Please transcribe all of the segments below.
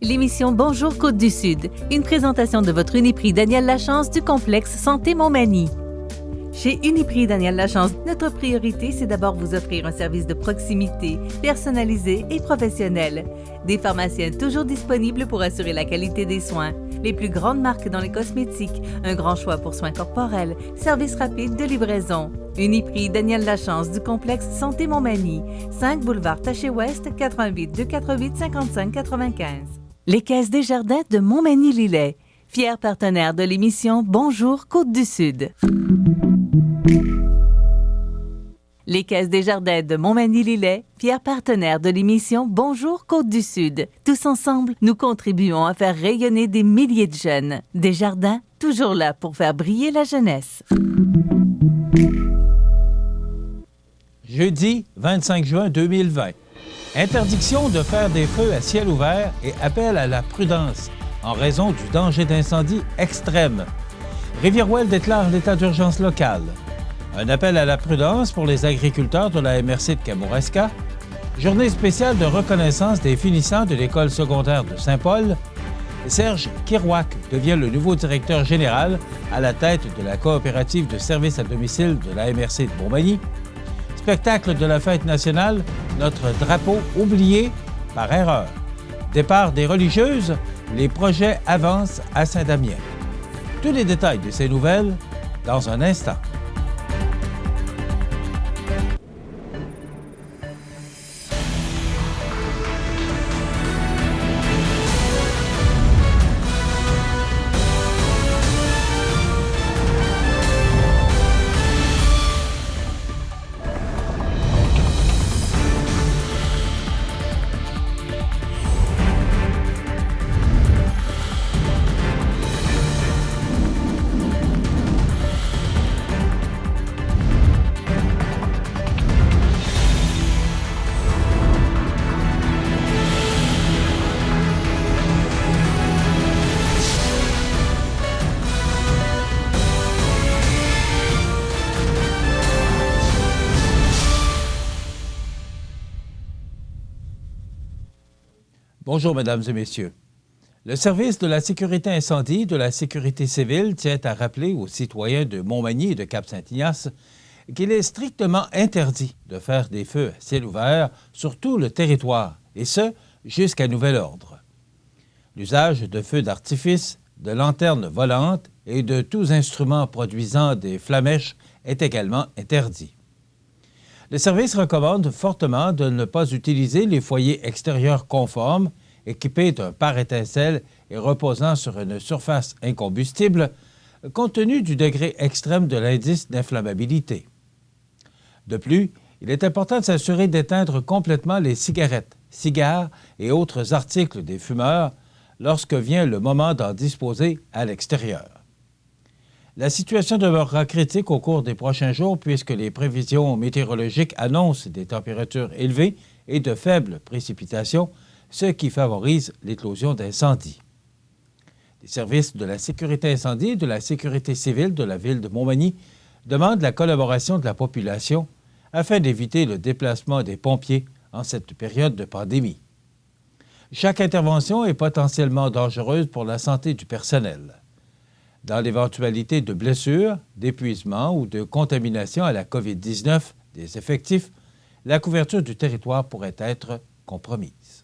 L'émission Bonjour Côte-du-Sud, une présentation de votre Uniprix Daniel Lachance du complexe Santé Montmagny. Chez Uniprix Daniel Lachance, notre priorité, c'est d'abord vous offrir un service de proximité, personnalisé et professionnel. Des pharmaciens toujours disponibles pour assurer la qualité des soins. Les plus grandes marques dans les cosmétiques, un grand choix pour soins corporels, service rapide de livraison. Uniprix Daniel Lachance du complexe Santé Montmagny, 5 boulevard Taché-Ouest, 88 248 55 95. Les Caisses Desjardins de Montmagny-Lillet, fiers partenaires de l'émission Bonjour Côte-du-Sud. Les Caisses Desjardins de Montmagny-Lillet, fiers partenaires de l'émission Bonjour Côte-du-Sud. Tous ensemble, nous contribuons à faire rayonner des milliers de jeunes. Desjardins, toujours là pour faire briller la jeunesse. Jeudi 25 juin 2020. Interdiction de faire des feux à ciel ouvert et appel à la prudence en raison du danger d'incendie extrême. Rivière-Ouelle déclare l'état d'urgence local. Un appel à la prudence pour les agriculteurs de la MRC de Kamouraska. Journée spéciale de reconnaissance des finissants de l'école secondaire de Saint-Paul. Serge Kirouac devient le nouveau directeur général à la tête de la coopérative de services à domicile de la MRC de Montmagny. Spectacle de la fête nationale, notre drapeau oublié par erreur. Départ des religieuses, les projets avancent à Saint-Damien. Tous les détails de ces nouvelles dans un instant. Bonjour, Mesdames et Messieurs. Le service de la sécurité incendie de la sécurité civile tient à rappeler aux citoyens de Montmagny et de Cap-Saint-Ignace qu'il est strictement interdit de faire des feux à ciel ouvert sur tout le territoire, et ce, jusqu'à nouvel ordre. L'usage de feux d'artifice, de lanternes volantes et de tous instruments produisant des flamèches est également interdit. Le service recommande fortement de ne pas utiliser les foyers extérieurs conformes, équipés d'un pare-étincelle et reposant sur une surface incombustible, compte tenu du degré extrême de l'indice d'inflammabilité. De plus, il est important de s'assurer d'éteindre complètement les cigarettes, cigares et autres articles des fumeurs lorsque vient le moment d'en disposer à l'extérieur. La situation demeurera critique au cours des prochains jours puisque les prévisions météorologiques annoncent des températures élevées et de faibles précipitations, ce qui favorise l'éclosion d'incendies. Les services de la sécurité incendie et de la sécurité civile de la ville de Montmagny demandent la collaboration de la population afin d'éviter le déplacement des pompiers en cette période de pandémie. Chaque intervention est potentiellement dangereuse pour la santé du personnel. Dans l'éventualité de blessures, d'épuisement ou de contamination à la COVID-19 des effectifs, la couverture du territoire pourrait être compromise.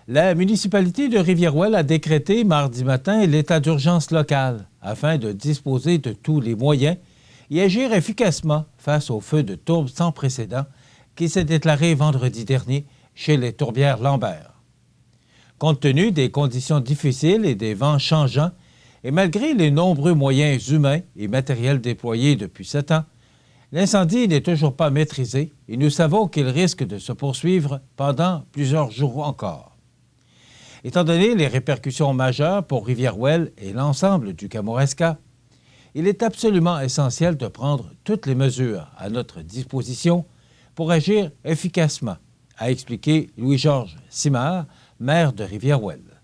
La municipalité de Rivière-Ouelle a décrété mardi matin l'état d'urgence local afin de disposer de tous les moyens et agir efficacement face au feu de tourbe sans précédent qui s'est déclaré vendredi dernier chez les tourbières Lambert. Compte tenu des conditions difficiles et des vents changeants, et malgré les nombreux moyens humains et matériels déployés depuis 7 ans, l'incendie n'est toujours pas maîtrisé et nous savons qu'il risque de se poursuivre pendant plusieurs jours encore. Étant donné les répercussions majeures pour Rivière-Ouelle et l'ensemble du Kamouraska, il est absolument essentiel de prendre toutes les mesures à notre disposition pour agir efficacement, a expliqué Louis-Georges Simard, maire de Rivière-Ouelle.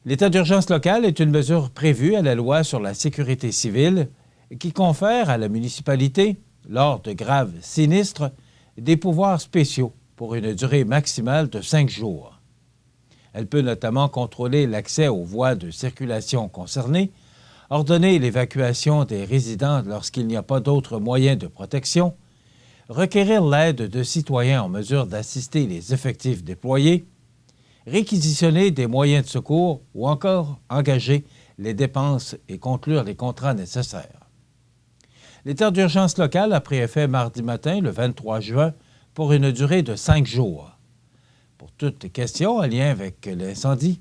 L'état d'urgence local est une mesure prévue à la loi sur la sécurité civile qui confère à la municipalité, lors de graves sinistres, des pouvoirs spéciaux pour une durée maximale de 5 jours. Elle peut notamment contrôler l'accès aux voies de circulation concernées, ordonner l'évacuation des résidents lorsqu'il n'y a pas d'autres moyens de protection, requérir l'aide de citoyens en mesure d'assister les effectifs déployés, réquisitionner des moyens de secours ou encore engager les dépenses et conclure les contrats nécessaires. L'état d'urgence local a pris effet mardi matin, le 23 juin, pour une durée de 5 jours. Pour toute question en lien avec l'incendie,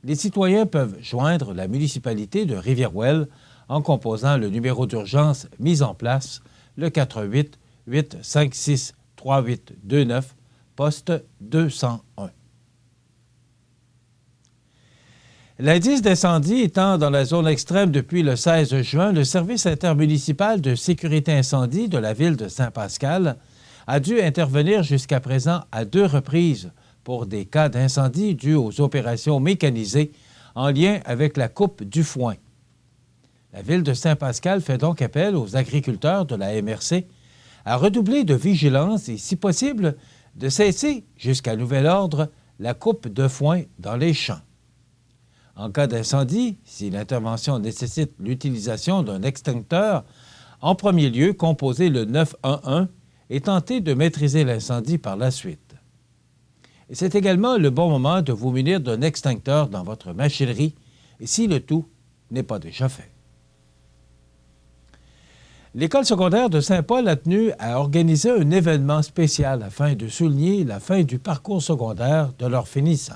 les citoyens peuvent joindre la municipalité de Rivière-Ouelle en composant le numéro d'urgence mis en place, le 418 856 3829, poste 201. L'indice d'incendie étant dans la zone extrême depuis le 16 juin, le service intermunicipal de sécurité incendie de la ville de Saint-Pascal a dû intervenir jusqu'à présent à 2 reprises pour des cas d'incendie dus aux opérations mécanisées en lien avec la coupe du foin. La ville de Saint-Pascal fait donc appel aux agriculteurs de la MRC à redoubler de vigilance et, si possible, de cesser, jusqu'à nouvel ordre, la coupe de foin dans les champs. En cas d'incendie, si l'intervention nécessite l'utilisation d'un extincteur, en premier lieu, composez le 911 et tentez de maîtriser l'incendie par la suite. Et c'est également le bon moment de vous munir d'un extincteur dans votre machinerie, et si le tout n'est pas déjà fait. L'École secondaire de Saint-Paul a tenu à organiser un événement spécial afin de souligner la fin du parcours secondaire de leurs finissants.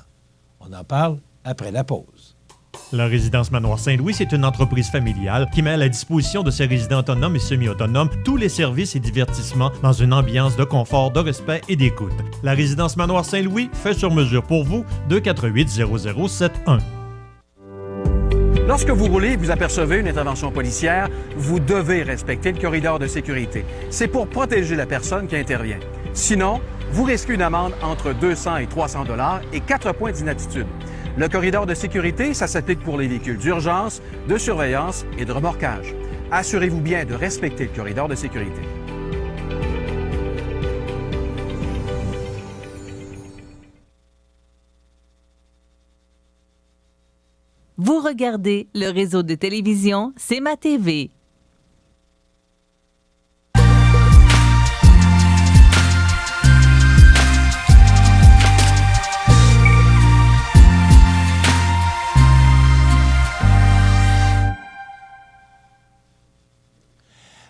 On en parle après la pause. La résidence Manoir Saint-Louis, c'est une entreprise familiale qui met à la disposition de ses résidents autonomes et semi-autonomes tous les services et divertissements dans une ambiance de confort, de respect et d'écoute. La résidence Manoir Saint-Louis fait sur mesure pour vous, 248-0071. Lorsque vous roulez et vous apercevez une intervention policière, vous devez respecter le corridor de sécurité. C'est pour protéger la personne qui intervient. Sinon, vous risquez une amende entre 200 et 300 $ et 4 points d'inaptitude. Le corridor de sécurité, ça s'applique pour les véhicules d'urgence, de surveillance et de remorquage. Assurez-vous bien de respecter le corridor de sécurité. Vous regardez le réseau de télévision C'est ma TV.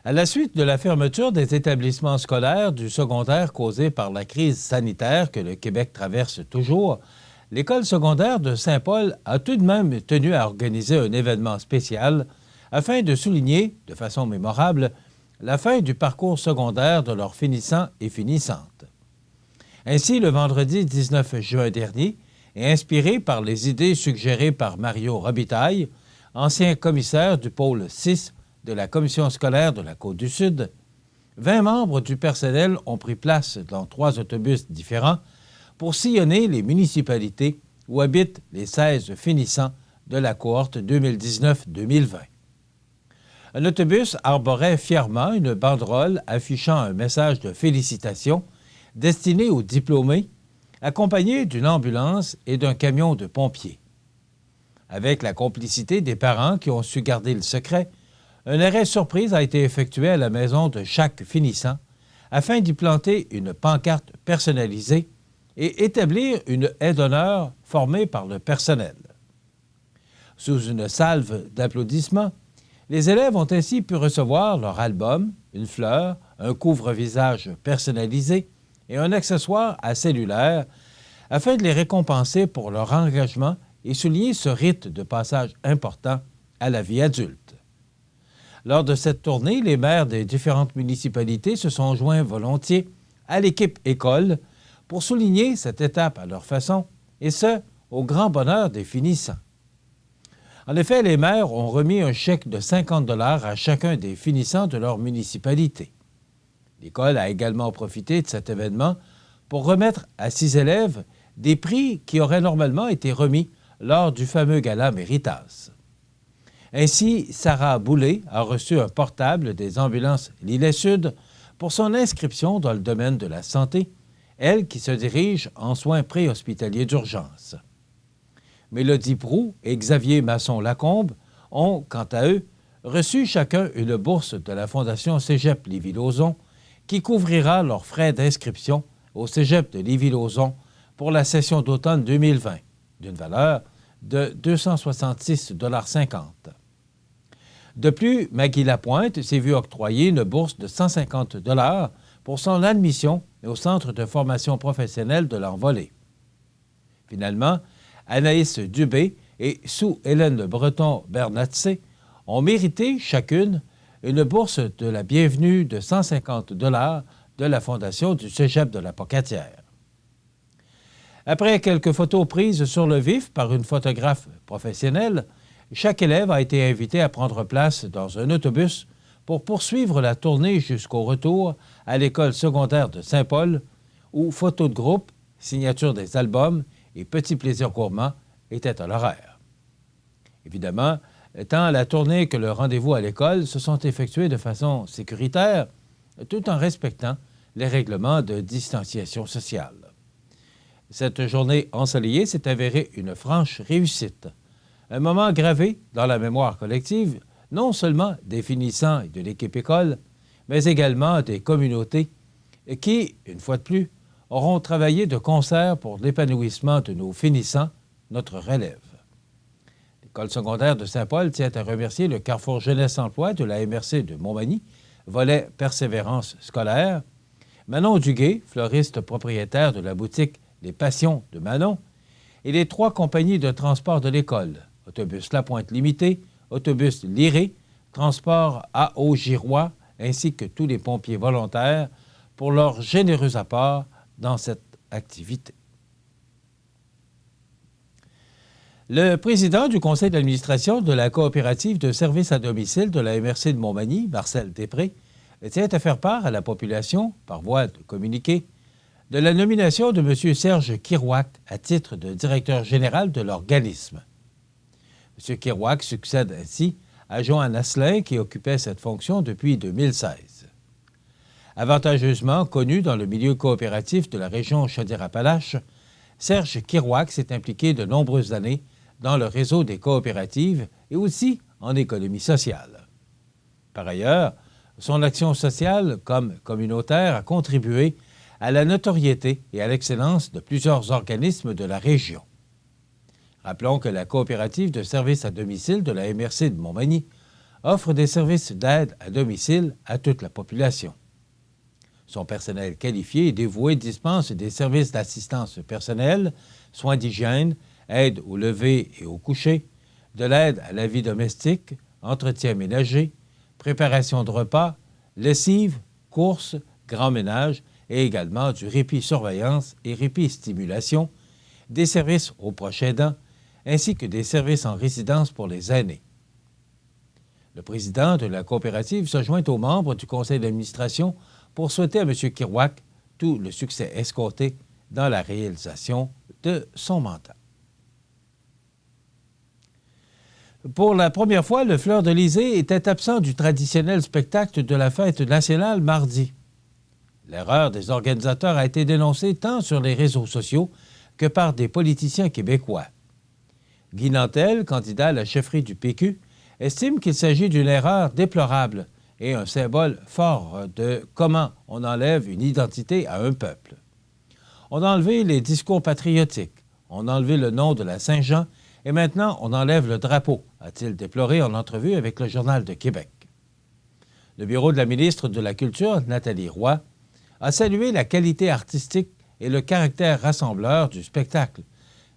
À la suite de la fermeture des établissements scolaires du secondaire causée par la crise sanitaire que le Québec traverse toujours, l'École secondaire de Saint-Paul a tout de même tenu à organiser un événement spécial afin de souligner, de façon mémorable, la fin du parcours secondaire de leurs finissants et finissantes. Ainsi, le vendredi 19 juin dernier, et inspiré par les idées suggérées par Mario Robitaille, ancien commissaire du pôle 6 de la Commission scolaire de la Côte-du-Sud, 20 membres du personnel ont pris place dans 3 autobus différents pour sillonner les municipalités où habitent les 16 finissants de la cohorte 2019-2020. Un autobus arborait fièrement une banderole affichant un message de félicitations destiné aux diplômés, accompagné d'une ambulance et d'un camion de pompiers. Avec la complicité des parents qui ont su garder le secret, un arrêt surprise a été effectué à la maison de chaque finissant afin d'y planter une pancarte personnalisée et établir une haie d'honneur formée par le personnel. Sous une salve d'applaudissements, les élèves ont ainsi pu recevoir leur album, une fleur, un couvre-visage personnalisé et un accessoire à cellulaire afin de les récompenser pour leur engagement et souligner ce rite de passage important à la vie adulte. Lors de cette tournée, les maires des différentes municipalités se sont joints volontiers à l'équipe école pour souligner cette étape à leur façon, et ce, au grand bonheur des finissants. En effet, les maires ont remis un chèque de 50 $ à chacun des finissants de leur municipalité. L'école a également profité de cet événement pour remettre à 6 élèves des prix qui auraient normalement été remis lors du fameux gala Méritas. Ainsi, Sarah Boulay a reçu un portable des ambulances Lillet Sud pour son inscription dans le domaine de la santé, elle qui se dirige en soins préhospitaliers d'urgence. Mélodie Proulx et Xavier Masson-Lacombe ont, quant à eux, reçu chacun une bourse de la Fondation Cégep Lévis-Lauzon qui couvrira leurs frais d'inscription au Cégep de Lévis-Lauzon pour la session d'automne 2020, d'une valeur de 266,50 $. De plus, Maggie Lapointe s'est vue octroyer une bourse de 150 $ pour son admission au Centre de formation professionnelle de l'Envolée. Finalement, Anaïs Dubé et Sue-Hélène Breton-Bernatcé ont mérité chacune une bourse de la bienvenue de 150 $ de la Fondation du Cégep de la Pocatière. Après quelques photos prises sur le vif par une photographe professionnelle, chaque élève a été invité à prendre place dans un autobus pour poursuivre la tournée jusqu'au retour à l'école secondaire de Saint-Paul, où photos de groupe, signature des albums et petits plaisirs gourmands étaient à l'horaire. Évidemment, tant la tournée que le rendez-vous à l'école se sont effectués de façon sécuritaire, tout en respectant les règlements de distanciation sociale. Cette journée ensoleillée s'est avérée une franche réussite. Un moment gravé dans la mémoire collective, non seulement des finissants et de l'équipe école, mais également des communautés qui, une fois de plus, auront travaillé de concert pour l'épanouissement de nos finissants, notre relève. L'École secondaire de Saint-Paul tient à remercier le Carrefour Jeunesse-Emploi de la MRC de Montmagny, volet persévérance scolaire, Manon Duguay, fleuriste propriétaire de la boutique Les Passions de Manon, et les 3 compagnies de transport de l'école, Autobus La Pointe Limité, Autobus Liré, Transport AO-Girois, ainsi que tous les pompiers volontaires pour leur généreux apport dans cette activité. Le président du conseil d'administration de la coopérative de services à domicile de la MRC de Montmagny, Marcel Després, tient à faire part à la population, par voie de communiqué, de la nomination de M. Serge Kirouac à titre de directeur général de l'organisme. M. Kirouac succède ainsi à Joanne Asselin, qui occupait cette fonction depuis 2016. Avantageusement connu dans le milieu coopératif de la région Chaudière-Appalaches, Serge Kirouac s'est impliqué de nombreuses années dans le réseau des coopératives et aussi en économie sociale. Par ailleurs, son action sociale comme communautaire a contribué à la notoriété et à l'excellence de plusieurs organismes de la région. Rappelons que la coopérative de services à domicile de la MRC de Montmagny offre des services d'aide à domicile à toute la population. Son personnel qualifié et dévoué dispense des services d'assistance personnelle, soins d'hygiène, aide au lever et au coucher, de l'aide à la vie domestique, entretien ménager, préparation de repas, lessive, courses, grand ménage et également du répit-surveillance et répit-stimulation, des services aux proches aidants, ainsi que des services en résidence pour les aînés. Le président de la coopérative se joint aux membres du conseil d'administration pour souhaiter à M. Kirouac tout le succès escompté dans la réalisation de son mandat. Pour la première fois, le Fleur de Lysée était absent du traditionnel spectacle de la fête nationale mardi. L'erreur des organisateurs a été dénoncée tant sur les réseaux sociaux que par des politiciens québécois. Guy Nantel, candidat à la chefferie du PQ, estime qu'il s'agit d'une erreur déplorable et un symbole fort de comment on enlève une identité à un peuple. On a enlevé les discours patriotiques, on a enlevé le nom de la Saint-Jean et maintenant on enlève le drapeau, a-t-il déploré en entrevue avec le Journal de Québec. Le bureau de la ministre de la Culture, Nathalie Roy, a salué la qualité artistique et le caractère rassembleur du spectacle,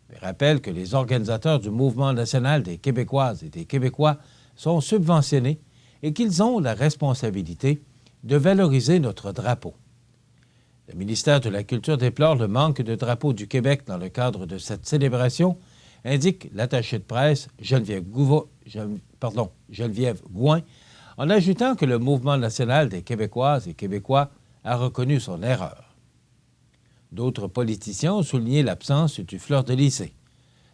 mais rappelle que les organisateurs du Mouvement national des Québécoises et des Québécois sont subventionnés et qu'ils ont la responsabilité de valoriser notre drapeau. Le ministère de la Culture déplore le manque de drapeaux du Québec dans le cadre de cette célébration, indique l'attaché de presse Geneviève Gouin, en ajoutant que le Mouvement national des Québécoises et Québécois a reconnu son erreur. D'autres politiciens ont souligné l'absence du Fleur de Lysée.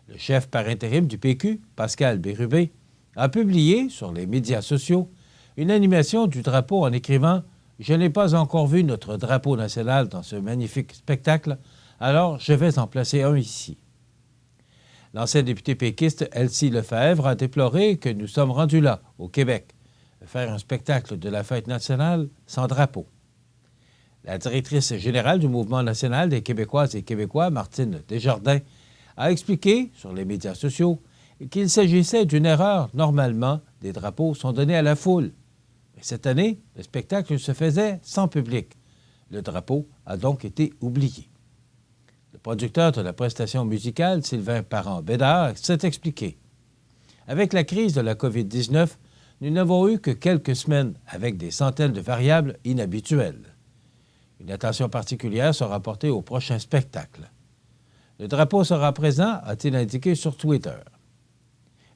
Le chef par intérim du PQ, Pascal Bérubé, a publié sur les médias sociaux une animation du drapeau en écrivant « Je n'ai pas encore vu notre drapeau national dans ce magnifique spectacle, alors je vais en placer un ici. » L'ancienne députée péquiste Elsie Lefebvre a déploré que nous sommes rendus là, au Québec, faire un spectacle de la fête nationale sans drapeau. La directrice générale du Mouvement national des Québécoises et Québécois, Martine Desjardins, a expliqué sur les médias sociaux qu'il s'agissait d'une erreur. Normalement, des drapeaux sont donnés à la foule. Mais cette année, le spectacle se faisait sans public. Le drapeau a donc été oublié. Le producteur de la prestation musicale, Sylvain Parent-Bédard, s'est expliqué. Avec la crise de la COVID-19, nous n'avons eu que quelques semaines avec des centaines de variables inhabituelles. Une attention particulière sera portée au prochain spectacle. Le drapeau sera présent, a-t-il indiqué sur Twitter.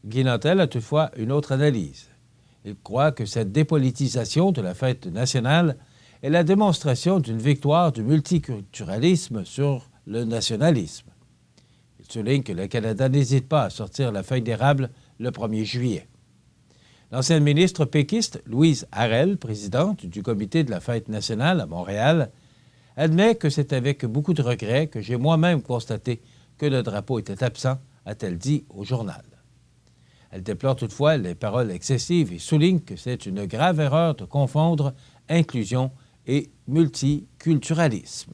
Guy Nantel a toutefois une autre analyse. Il croit que cette dépolitisation de la fête nationale est la démonstration d'une victoire du multiculturalisme sur le nationalisme. Il souligne que le Canada n'hésite pas à sortir la feuille d'érable le 1er juillet. L'ancienne ministre péquiste, Louise Harel, présidente du comité de la fête nationale à Montréal, admet que c'est avec beaucoup de regret que j'ai moi-même constaté que le drapeau était absent, a-t-elle dit au journal. Elle déplore toutefois les paroles excessives et souligne que c'est une grave erreur de confondre inclusion et multiculturalisme.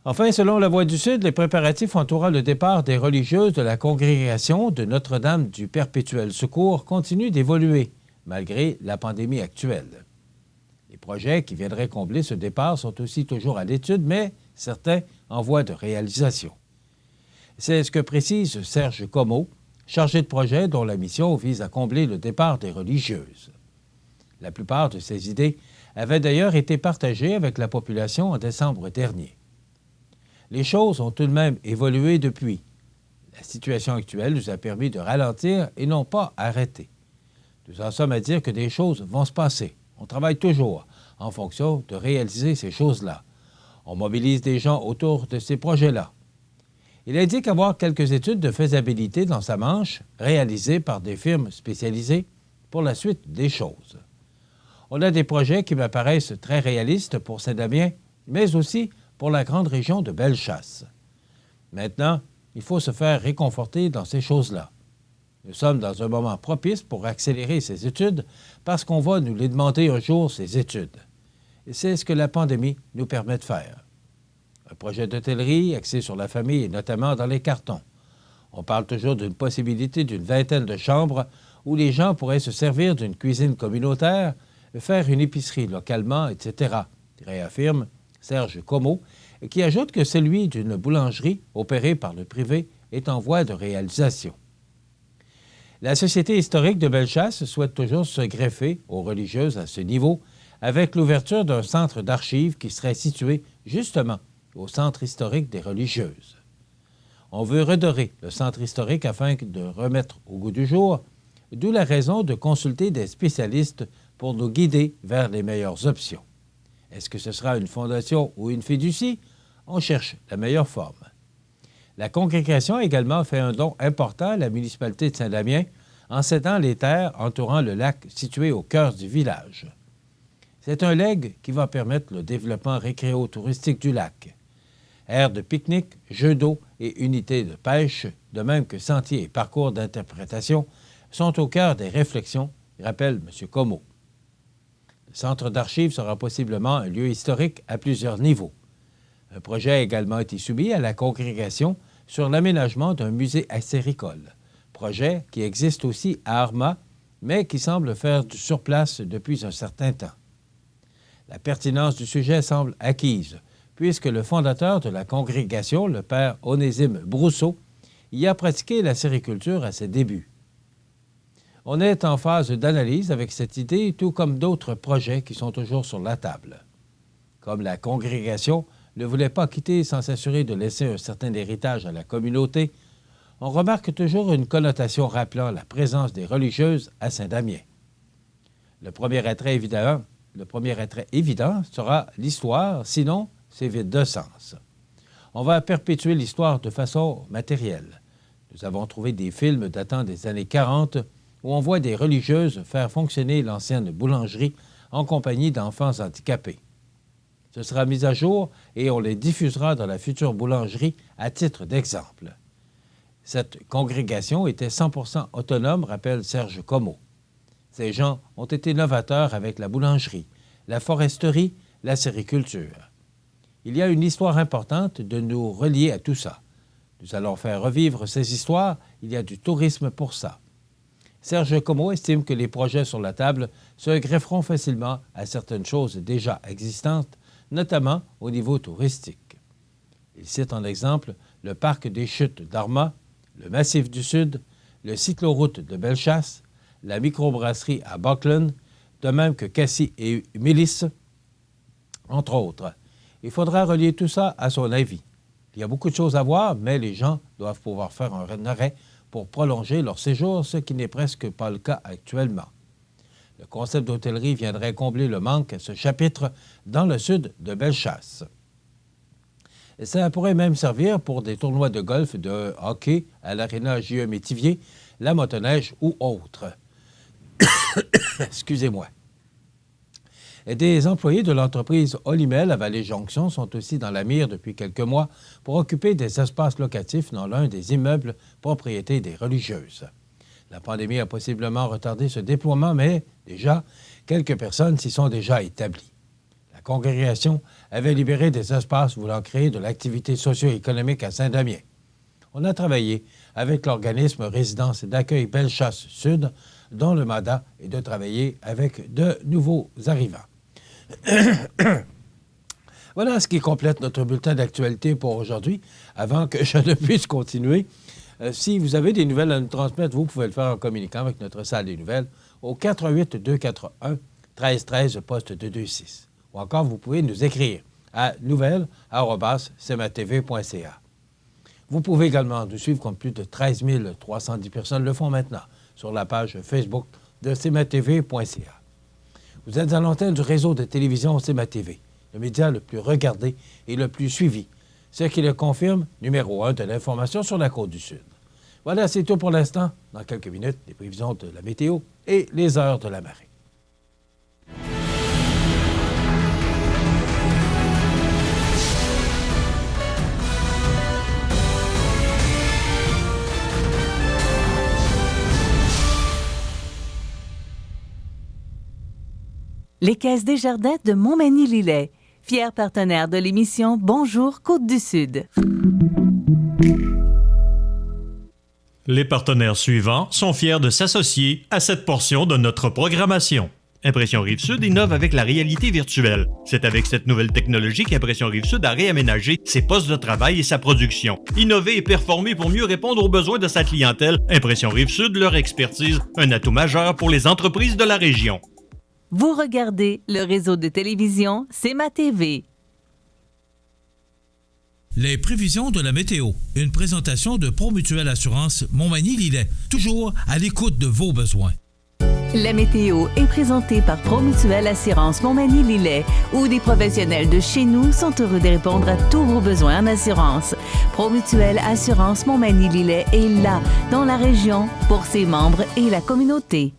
Enfin, selon La Voix du Sud, les préparatifs entourant le départ des religieuses de la congrégation de Notre-Dame du Perpétuel Secours continuent d'évoluer, malgré la pandémie actuelle. Les projets qui viendraient combler ce départ sont aussi toujours à l'étude, mais certains en voie de réalisation. C'est ce que précise Serge Comeau, chargé de projet dont la mission vise à combler le départ des religieuses. La plupart de ces idées avaient d'ailleurs été partagées avec la population en décembre dernier. Les choses ont tout de même évolué depuis. La situation actuelle nous a permis de ralentir et non pas arrêter. Nous en sommes à dire que des choses vont se passer. On travaille toujours en fonction de réaliser ces choses-là. On mobilise des gens autour de ces projets-là. Il indique avoir quelques études de faisabilité dans sa manche, réalisées par des firmes spécialisées pour la suite des choses. On a des projets qui m'apparaissent très réalistes pour Saint-Damien, mais aussi pour la grande région de Bellechasse. Maintenant, il faut se faire réconforter dans ces choses-là. Nous sommes dans un moment propice pour accélérer ces études parce qu'on va nous les demander un jour, ces études. Et c'est ce que la pandémie nous permet de faire. Un projet d'hôtellerie axé sur la famille et notamment dans les cartons. On parle toujours d'une possibilité d'une vingtaine de chambres où les gens pourraient se servir d'une cuisine communautaire, faire une épicerie localement, etc., réaffirme Serge Comeau, qui ajoute que celui d'une boulangerie opérée par le privé est en voie de réalisation. La Société historique de Bellechasse souhaite toujours se greffer aux religieuses à ce niveau avec l'ouverture d'un centre d'archives qui serait situé justement au centre historique des religieuses. On veut redorer le centre historique afin de remettre au goût du jour, d'où la raison de consulter des spécialistes pour nous guider vers les meilleures options. Est-ce que ce sera une fondation ou une fiducie? On cherche la meilleure forme. La congrégation a également fait un don important à la municipalité de Saint-Damien en cédant les terres entourant le lac situé au cœur du village. C'est un legs qui va permettre le développement récréo-touristique du lac. Aires de pique-nique, jeux d'eau et unités de pêche, de même que sentiers et parcours d'interprétation, sont au cœur des réflexions, rappelle M. Comeau. Le centre d'archives sera possiblement un lieu historique à plusieurs niveaux. Un projet a également été soumis à la congrégation sur l'aménagement d'un musée acéricole, projet qui existe aussi à Arma, mais qui semble faire du surplace depuis un certain temps. La pertinence du sujet semble acquise, puisque le fondateur de la congrégation, le père Onésime Brousseau, y a pratiqué la sériculture à ses débuts. On est en phase d'analyse avec cette idée, tout comme d'autres projets qui sont toujours sur la table. Comme la congrégation ne voulait pas quitter sans s'assurer de laisser un certain héritage à la communauté, on remarque toujours une connotation rappelant la présence des religieuses à Saint-Damien. Le premier attrait évident sera l'histoire, sinon c'est vide de sens. On va perpétuer l'histoire de façon matérielle. Nous avons trouvé des films datant des années 40 où on voit des religieuses faire fonctionner l'ancienne boulangerie en compagnie d'enfants handicapés. Ce sera mis à jour et on les diffusera dans la future boulangerie à titre d'exemple. Cette congrégation était 100% autonome, rappelle Serge Comeau. Ces gens ont été novateurs avec la boulangerie, la foresterie, la sériculture. Il y a une histoire importante de nous relier à tout ça. Nous allons faire revivre ces histoires, il y a du tourisme pour ça. Serge Comeau estime que les projets sur la table se grefferont facilement à certaines choses déjà existantes, notamment au niveau touristique. Il cite en exemple le parc des Chutes d'Arma, le Massif du Sud, le cycloroute de Bellechasse, la microbrasserie à Buckland, de même que Cassis et Mélisse, entre autres. Il faudra relier tout ça à son avis. Il y a beaucoup de choses à voir, mais les gens doivent pouvoir faire un arrêt pour prolonger leur séjour, ce qui n'est presque pas le cas actuellement. Le concept d'hôtellerie viendrait combler le manque à ce chapitre dans le sud de Bellechasse. Et ça pourrait même servir pour des tournois de golf, de hockey à l'Aréna J.E. Métivier, la motoneige ou autres. Excusez-moi. Et des employés de l'entreprise Olimel à Vallée-Jonction sont aussi dans la mire depuis quelques mois pour occuper des espaces locatifs dans l'un des immeubles propriété des religieuses. La pandémie a possiblement retardé ce déploiement, mais déjà, quelques personnes s'y sont déjà établies. La congrégation avait libéré des espaces voulant créer de l'activité socio-économique à Saint-Damien. On a travaillé avec l'organisme Résidence d'accueil Bellechasse Sud, dont le mandat est de travailler avec de nouveaux arrivants. Voilà ce qui complète notre bulletin d'actualité pour aujourd'hui. Avant que je ne puisse continuer, si vous avez des nouvelles à nous transmettre, vous pouvez le faire en communiquant avec notre salle des nouvelles au 418-241-1313, poste 226. Ou encore, vous pouvez nous écrire à nouvelles@cmatv.ca. Vous pouvez également nous suivre comme plus de 13 310 personnes le font maintenant sur la page Facebook de cmatv.ca. Vous êtes à l'antenne du réseau de télévision CMA-TV, le média le plus regardé et le plus suivi, ce qui le confirme, numéro 1 de l'information sur la Côte-du-Sud. Voilà, c'est tout pour l'instant. Dans quelques minutes, les prévisions de la météo et les heures de la marée. Les Caisses Desjardins de Montmagny-Lillet, fier partenaire de l'émission Bonjour Côte-du-Sud. Les partenaires suivants sont fiers de s'associer à cette portion de notre programmation. Impression Rive-Sud innove avec la réalité virtuelle. C'est avec cette nouvelle technologie qu'Impression Rive-Sud a réaménagé ses postes de travail et sa production. Innover et performer pour mieux répondre aux besoins de sa clientèle, Impression Rive-Sud, leur expertise, un atout majeur pour les entreprises de la région. Vous regardez le réseau de télévision CMA-TV. Les prévisions de la météo. Une présentation de Promutuelle Assurance Montmagny-Lillet. Toujours à l'écoute de vos besoins. La météo est présentée par Promutuelle Assurance Montmagny-Lillet, où des professionnels de chez nous sont heureux de répondre à tous vos besoins en assurance. Promutuelle Assurance Montmagny-Lillet est là, dans la région, pour ses membres et la communauté.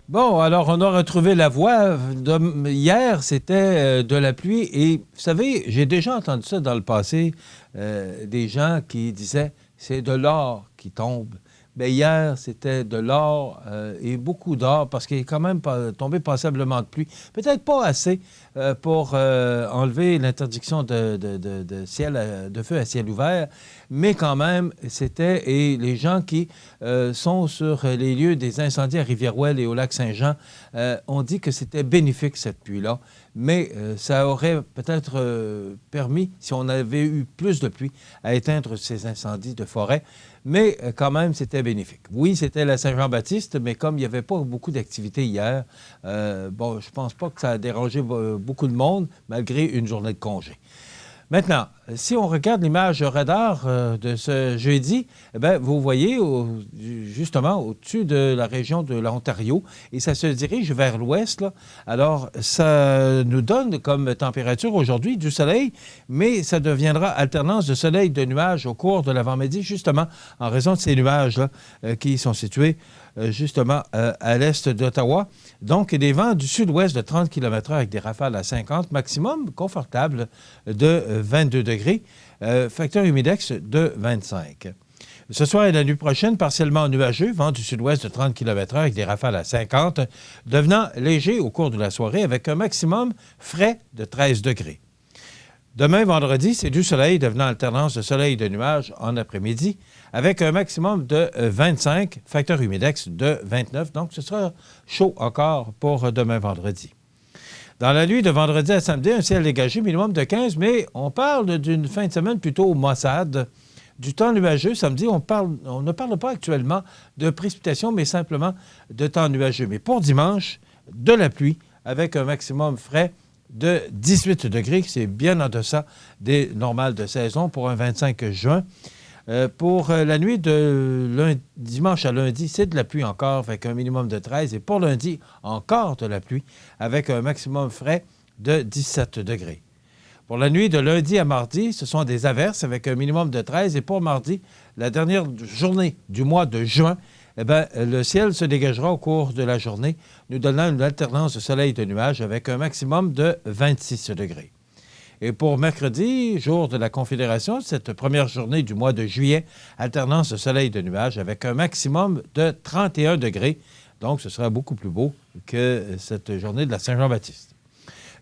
Bon, alors on a retrouvé la voix. Hier, c'était de la pluie. Et vous savez, j'ai déjà entendu ça dans le passé, des gens qui disaient « c'est de l'or qui tombe ». Bien, hier, c'était de l'or et beaucoup d'or parce qu'il est quand même tombé passablement de pluie. Peut-être pas assez pour enlever l'interdiction de feu à ciel ouvert, mais quand même, c'était... Et les gens qui sont sur les lieux des incendies à Rivière-Ouelle et au lac Saint-Jean ont dit que c'était bénéfique, cette pluie-là. Mais ça aurait peut-être permis, si on avait eu plus de pluie, à éteindre ces incendies de forêt. Mais quand même, c'était bénéfique. Oui, c'était la Saint-Jean-Baptiste, mais comme il n'y avait pas beaucoup d'activités hier, bon, je pense pas que ça a dérangé beaucoup de monde, malgré une journée de congé. Maintenant, si on regarde l'image radar de ce jeudi, eh bien, vous voyez justement au-dessus de la région de l'Ontario et ça se dirige vers l'ouest. Là. Alors, ça nous donne comme température aujourd'hui du soleil, mais ça deviendra alternance de soleil et de nuages au cours de l'avant-midi, justement en raison de ces nuages-là qui sont situés justement à l'est d'Ottawa. Donc, des vents du sud-ouest de 30 km/h avec des rafales à 50, maximum confortable de 22 degrés, facteur humidex de 25. Ce soir et la nuit prochaine, partiellement nuageux, vent du sud-ouest de 30 km/h avec des rafales à 50, devenant léger au cours de la soirée avec un maximum frais de 13 degrés. Demain, vendredi, c'est du soleil, devenant alternance de soleil et de nuages en après-midi, avec un maximum de 25, facteur humidex de 29. Donc, ce sera chaud encore pour demain, vendredi. Dans la nuit de vendredi à samedi, un ciel dégagé, minimum de 15, mais on parle d'une fin de semaine plutôt maussade. Du temps nuageux, samedi, on ne parle pas actuellement de précipitations, mais simplement de temps nuageux. Mais pour dimanche, de la pluie, avec un maximum frais de 18 degrés, c'est bien en deçà des normales de saison pour un 25 juin. Pour la nuit de dimanche à lundi, c'est de la pluie encore, avec un minimum de 13. Et pour lundi, encore de la pluie, avec un maximum frais de 17 degrés. Pour la nuit de lundi à mardi, ce sont des averses avec un minimum de 13. Et pour mardi, la dernière journée du mois de juin, eh bien, le ciel se dégagera au cours de la journée, nous donnant une alternance de soleil et de nuages avec un maximum de 26 degrés. Et pour mercredi, jour de la Confédération, cette première journée du mois de juillet, alternance de soleil et de nuages avec un maximum de 31 degrés. Donc, ce sera beaucoup plus beau que cette journée de la Saint-Jean-Baptiste.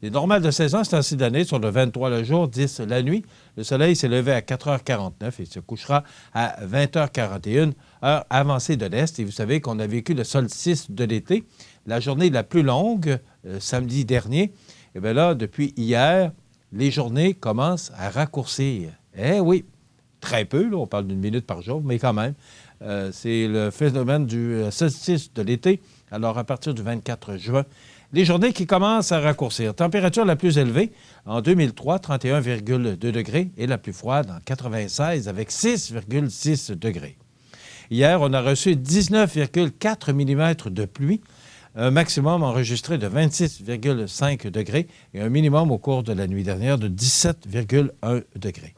Les normales de saison, c'est ainsi d'année, sur le 23 le jour, 10 la nuit. Le soleil s'est levé à 4h49 et se couchera à 20h41, heure avancée de l'Est. Et vous savez qu'on a vécu le solstice de l'été, la journée la plus longue, samedi dernier. Et bien là, depuis hier, les journées commencent à raccourcir. Eh oui, très peu, là, on parle d'une minute par jour, mais quand même. C'est le phénomène du solstice de l'été. Alors, à partir du 24 juin, les journées qui commencent à raccourcir. Température la plus élevée en 2003, 31,2 degrés, et la plus froide en 96 avec 6,6 degrés. Hier, on a reçu 19,4 mm de pluie, un maximum enregistré de 26,5 degrés et un minimum au cours de la nuit dernière de 17,1 degrés.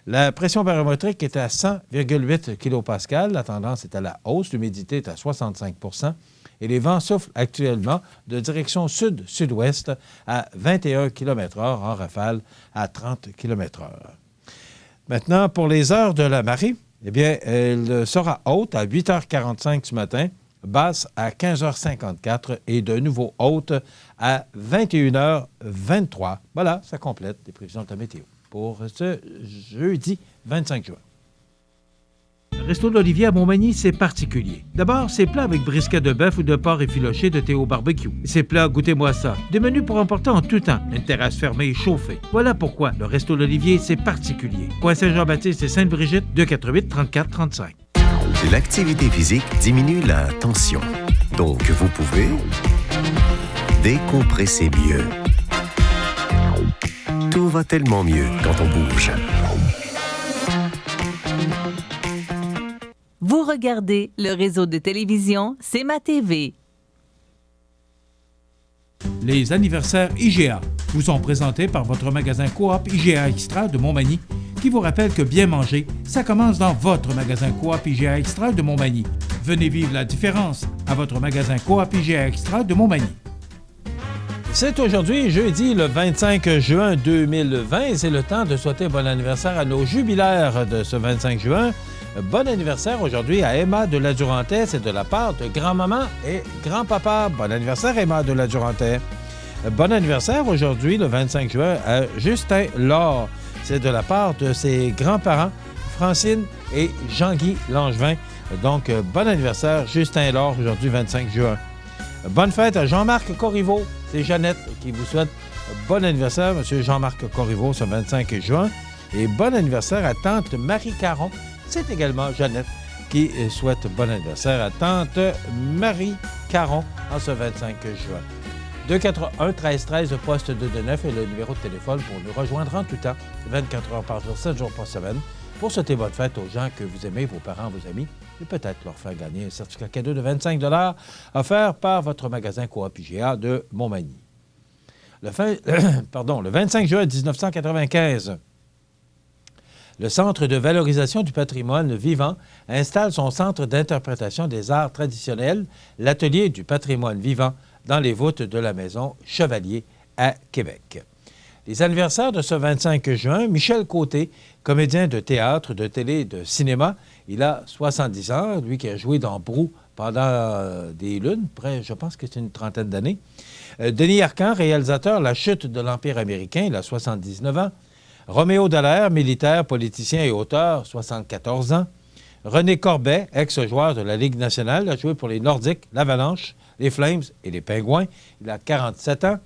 La pression barométrique est à 100,8 kPa. La tendance est à la hausse. L'humidité est à 65 % et les vents soufflent actuellement de direction sud-sud-ouest à 21 km/h en rafale à 30 km/h. Maintenant, pour les heures de la marée, eh bien, elle sera haute à 8h45 ce matin, basse à 15h54 et de nouveau haute à 21h23. Voilà, ça complète les prévisions de la météo pour ce jeudi 25 juin. Le Resto de l'Olivier à Montmagny, c'est particulier. D'abord, c'est plat avec brisket de bœuf ou de porc effiloché de Théo Barbecue. Ces plats, goûtez-moi ça. Des menus pour emporter en tout temps. Une terrasse fermée et chauffée. Voilà pourquoi le Resto de l'Olivier, c'est particulier. Coin Saint-Jean-Baptiste et Sainte-Brigitte, 248-3435. L'activité physique diminue la tension. Donc, vous pouvez décompresser mieux. Tout va tellement mieux quand on bouge. Vous regardez le réseau de télévision C'est ma TV. Les anniversaires IGA vous sont présentés par votre magasin Coop IGA Extra de Montmagny, qui vous rappelle que bien manger, ça commence dans votre magasin Coop IGA Extra de Montmagny. Venez vivre la différence à votre magasin Coop IGA Extra de Montmagny. C'est aujourd'hui, jeudi, le 25 juin 2020, et c'est le temps de souhaiter bon anniversaire à nos jubilaires de ce 25 juin. Bon anniversaire aujourd'hui à Emma de la Durantaye, c'est de la part de grand-maman et grand-papa. Bon anniversaire, Emma de la Durantaye. Bon anniversaire aujourd'hui, le 25 juin, à Justin Laure. C'est de la part de ses grands-parents, Francine et Jean-Guy Langevin. Donc, bon anniversaire, Justin Laure, aujourd'hui, 25 juin. Bonne fête à Jean-Marc Corriveau. C'est Jeannette qui vous souhaite bon anniversaire, M. Jean-Marc Corriveau, ce 25 juin. Et bon anniversaire à tante Marie Caron. C'est également Jeannette qui souhaite bon anniversaire à tante Marie Caron en ce 25 juin. 241-1313, le poste de Denef, est le numéro de téléphone pour nous rejoindre en tout temps, 24 heures par jour, 7 jours par semaine, pour souhaiter bonne fête aux gens que vous aimez, vos parents, vos amis, et peut-être leur faire gagner un certificat cadeau de 25 $ offert par votre magasin Coop IGA de Montmagny. Le 25 juin 1995, le Centre de valorisation du patrimoine vivant installe son centre d'interprétation des arts traditionnels, l'Atelier du patrimoine vivant, dans les voûtes de la maison Chevalier à Québec. Les anniversaires de ce 25 juin, Michel Côté, comédien de théâtre, de télé et de cinéma, il a 70 ans, lui qui a joué dans Brou pendant des lunes, je pense que c'est une trentaine d'années. Denis Arcand, réalisateur La chute de l'Empire américain, il a 79 ans. Roméo Dallaire, militaire, politicien et auteur, 74 ans. René Corbet, ex-joueur de la Ligue nationale, a joué pour les Nordiques, l'Avalanche, les Flames et les Pingouins. Il a 47 ans.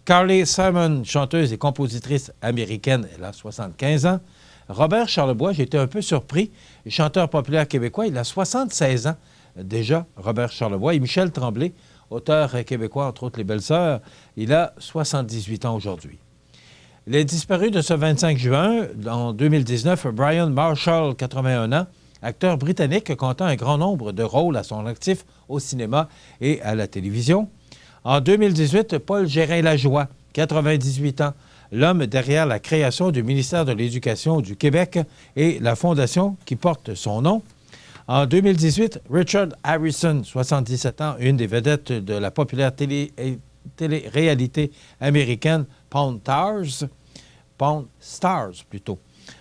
Carly Simon, chanteuse et compositrice américaine, elle a 75 ans. Robert Charlebois, j'ai été un peu surpris, chanteur populaire québécois, il a 76 ans déjà, Robert Charlebois. Et Michel Tremblay, auteur québécois, entre autres Les Belles-Sœurs, il a 78 ans aujourd'hui. Les disparus de ce 25 juin, en 2019, Brian Marshall, 81 ans, acteur britannique comptant un grand nombre de rôles à son actif au cinéma et à la télévision. En 2018, Paul Gérin-Lajoie, 98 ans, l'homme derrière la création du ministère de l'Éducation du Québec et la fondation qui porte son nom. En 2018, Richard Harrison, 77 ans, une des vedettes de la populaire télé-réalité américaine Pawn Stars plutôt.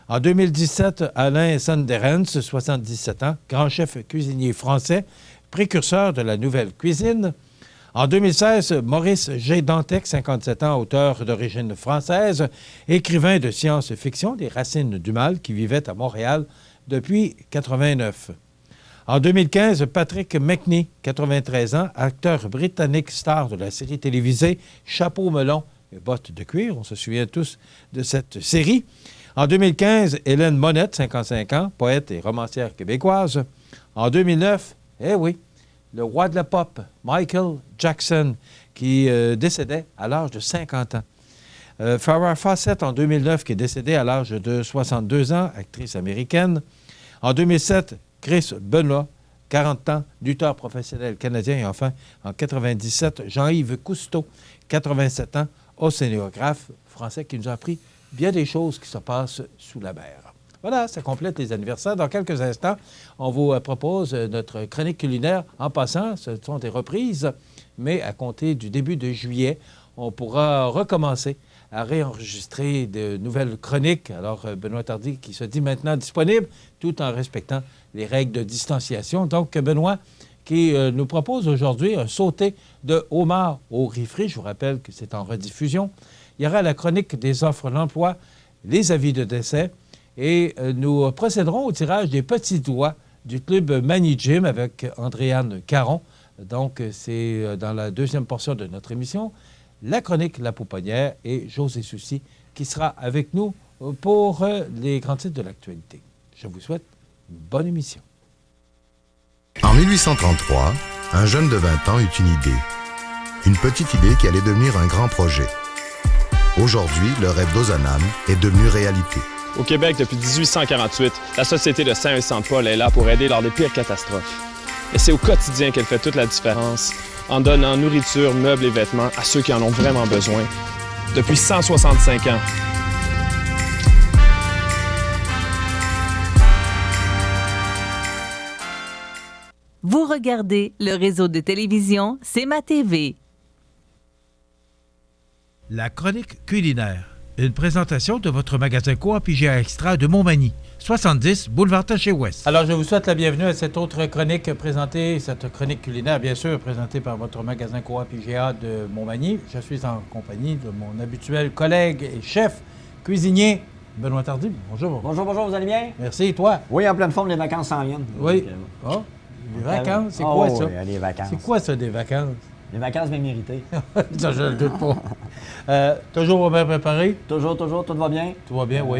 En 2017, Alain Sanderens, 77 ans, grand chef cuisinier français, précurseur de la nouvelle cuisine. En 2016, Maurice G. Dantec, 57 ans, auteur d'origine française, écrivain de science-fiction, des Racines du mal, qui vivait à Montréal depuis 1989. En 2015, Patrick Macnee, 93 ans, acteur britannique star de la série télévisée Chapeau melon et bottes de cuir. On se souvient tous de cette série. En 2015, Hélène Monette, 55 ans, poète et romancière québécoise. En 2009, le roi de la pop, Michael Jackson, qui décédait à l'âge de 50 ans. Farrah Fawcett, en 2009, qui est décédée à l'âge de 62 ans, actrice américaine. En 2007, Chris Benoit, 40 ans, lutteur professionnel canadien. Et enfin, en 97, Jean-Yves Cousteau, 87 ans, océanographe français qui nous a appris bien des choses qui se passent sous la mer. Voilà, ça complète les anniversaires. Dans quelques instants, on vous propose notre chronique culinaire. En passant, ce sont des reprises, mais à compter du début de juillet, on pourra recommencer à réenregistrer de nouvelles chroniques. Alors, Benoît Tardy qui se dit maintenant disponible, tout en respectant les règles de distanciation. Donc, Benoît qui nous propose aujourd'hui un sauté de homard au riz frit. Je vous rappelle que c'est en rediffusion. Il y aura la chronique des offres d'emploi, les avis de décès, et nous procéderons au tirage des petits doigts du club Mani Gym avec Andréane Caron. Donc, c'est dans la deuxième portion de notre émission, la chronique La Pouponnière et José Soucy qui sera avec nous pour les grands titres de l'actualité. Je vous souhaite une bonne émission. En 1833, un jeune de 20 ans eut une idée. Une petite idée qui allait devenir un grand projet. Aujourd'hui, le rêve d'Ozanam est devenu réalité. Au Québec, depuis 1848, la Société de Saint-Vincent-de-Paul est là pour aider lors des pires catastrophes. Et c'est au quotidien qu'elle fait toute la différence, en donnant nourriture, meubles et vêtements à ceux qui en ont vraiment besoin. Depuis 165 ans. Vous regardez le réseau de télévision C'est ma TV. La chronique culinaire. Une présentation de votre magasin Coop IGA Extra de Montmagny, 70 boulevard Taché-Ouest. Alors, je vous souhaite la bienvenue à cette autre chronique présentée, cette chronique culinaire, bien sûr, présentée par votre magasin Coop IGA de Montmagny. Je suis en compagnie de mon habituel collègue et chef cuisinier, Benoît Tardy. Bonjour. Bonjour, bonjour, vous allez bien? Merci, et toi? Oui, en pleine forme, les vacances s'en viennent. Oui. Donc, Oh, les vacances, c'est quoi ça? Oui, les vacances. C'est quoi ça, des vacances? Les vacances bien méritées. Ça, je ne le doute pas. Toujours bien préparé? Toujours, tout va bien? Tout va bien, oui.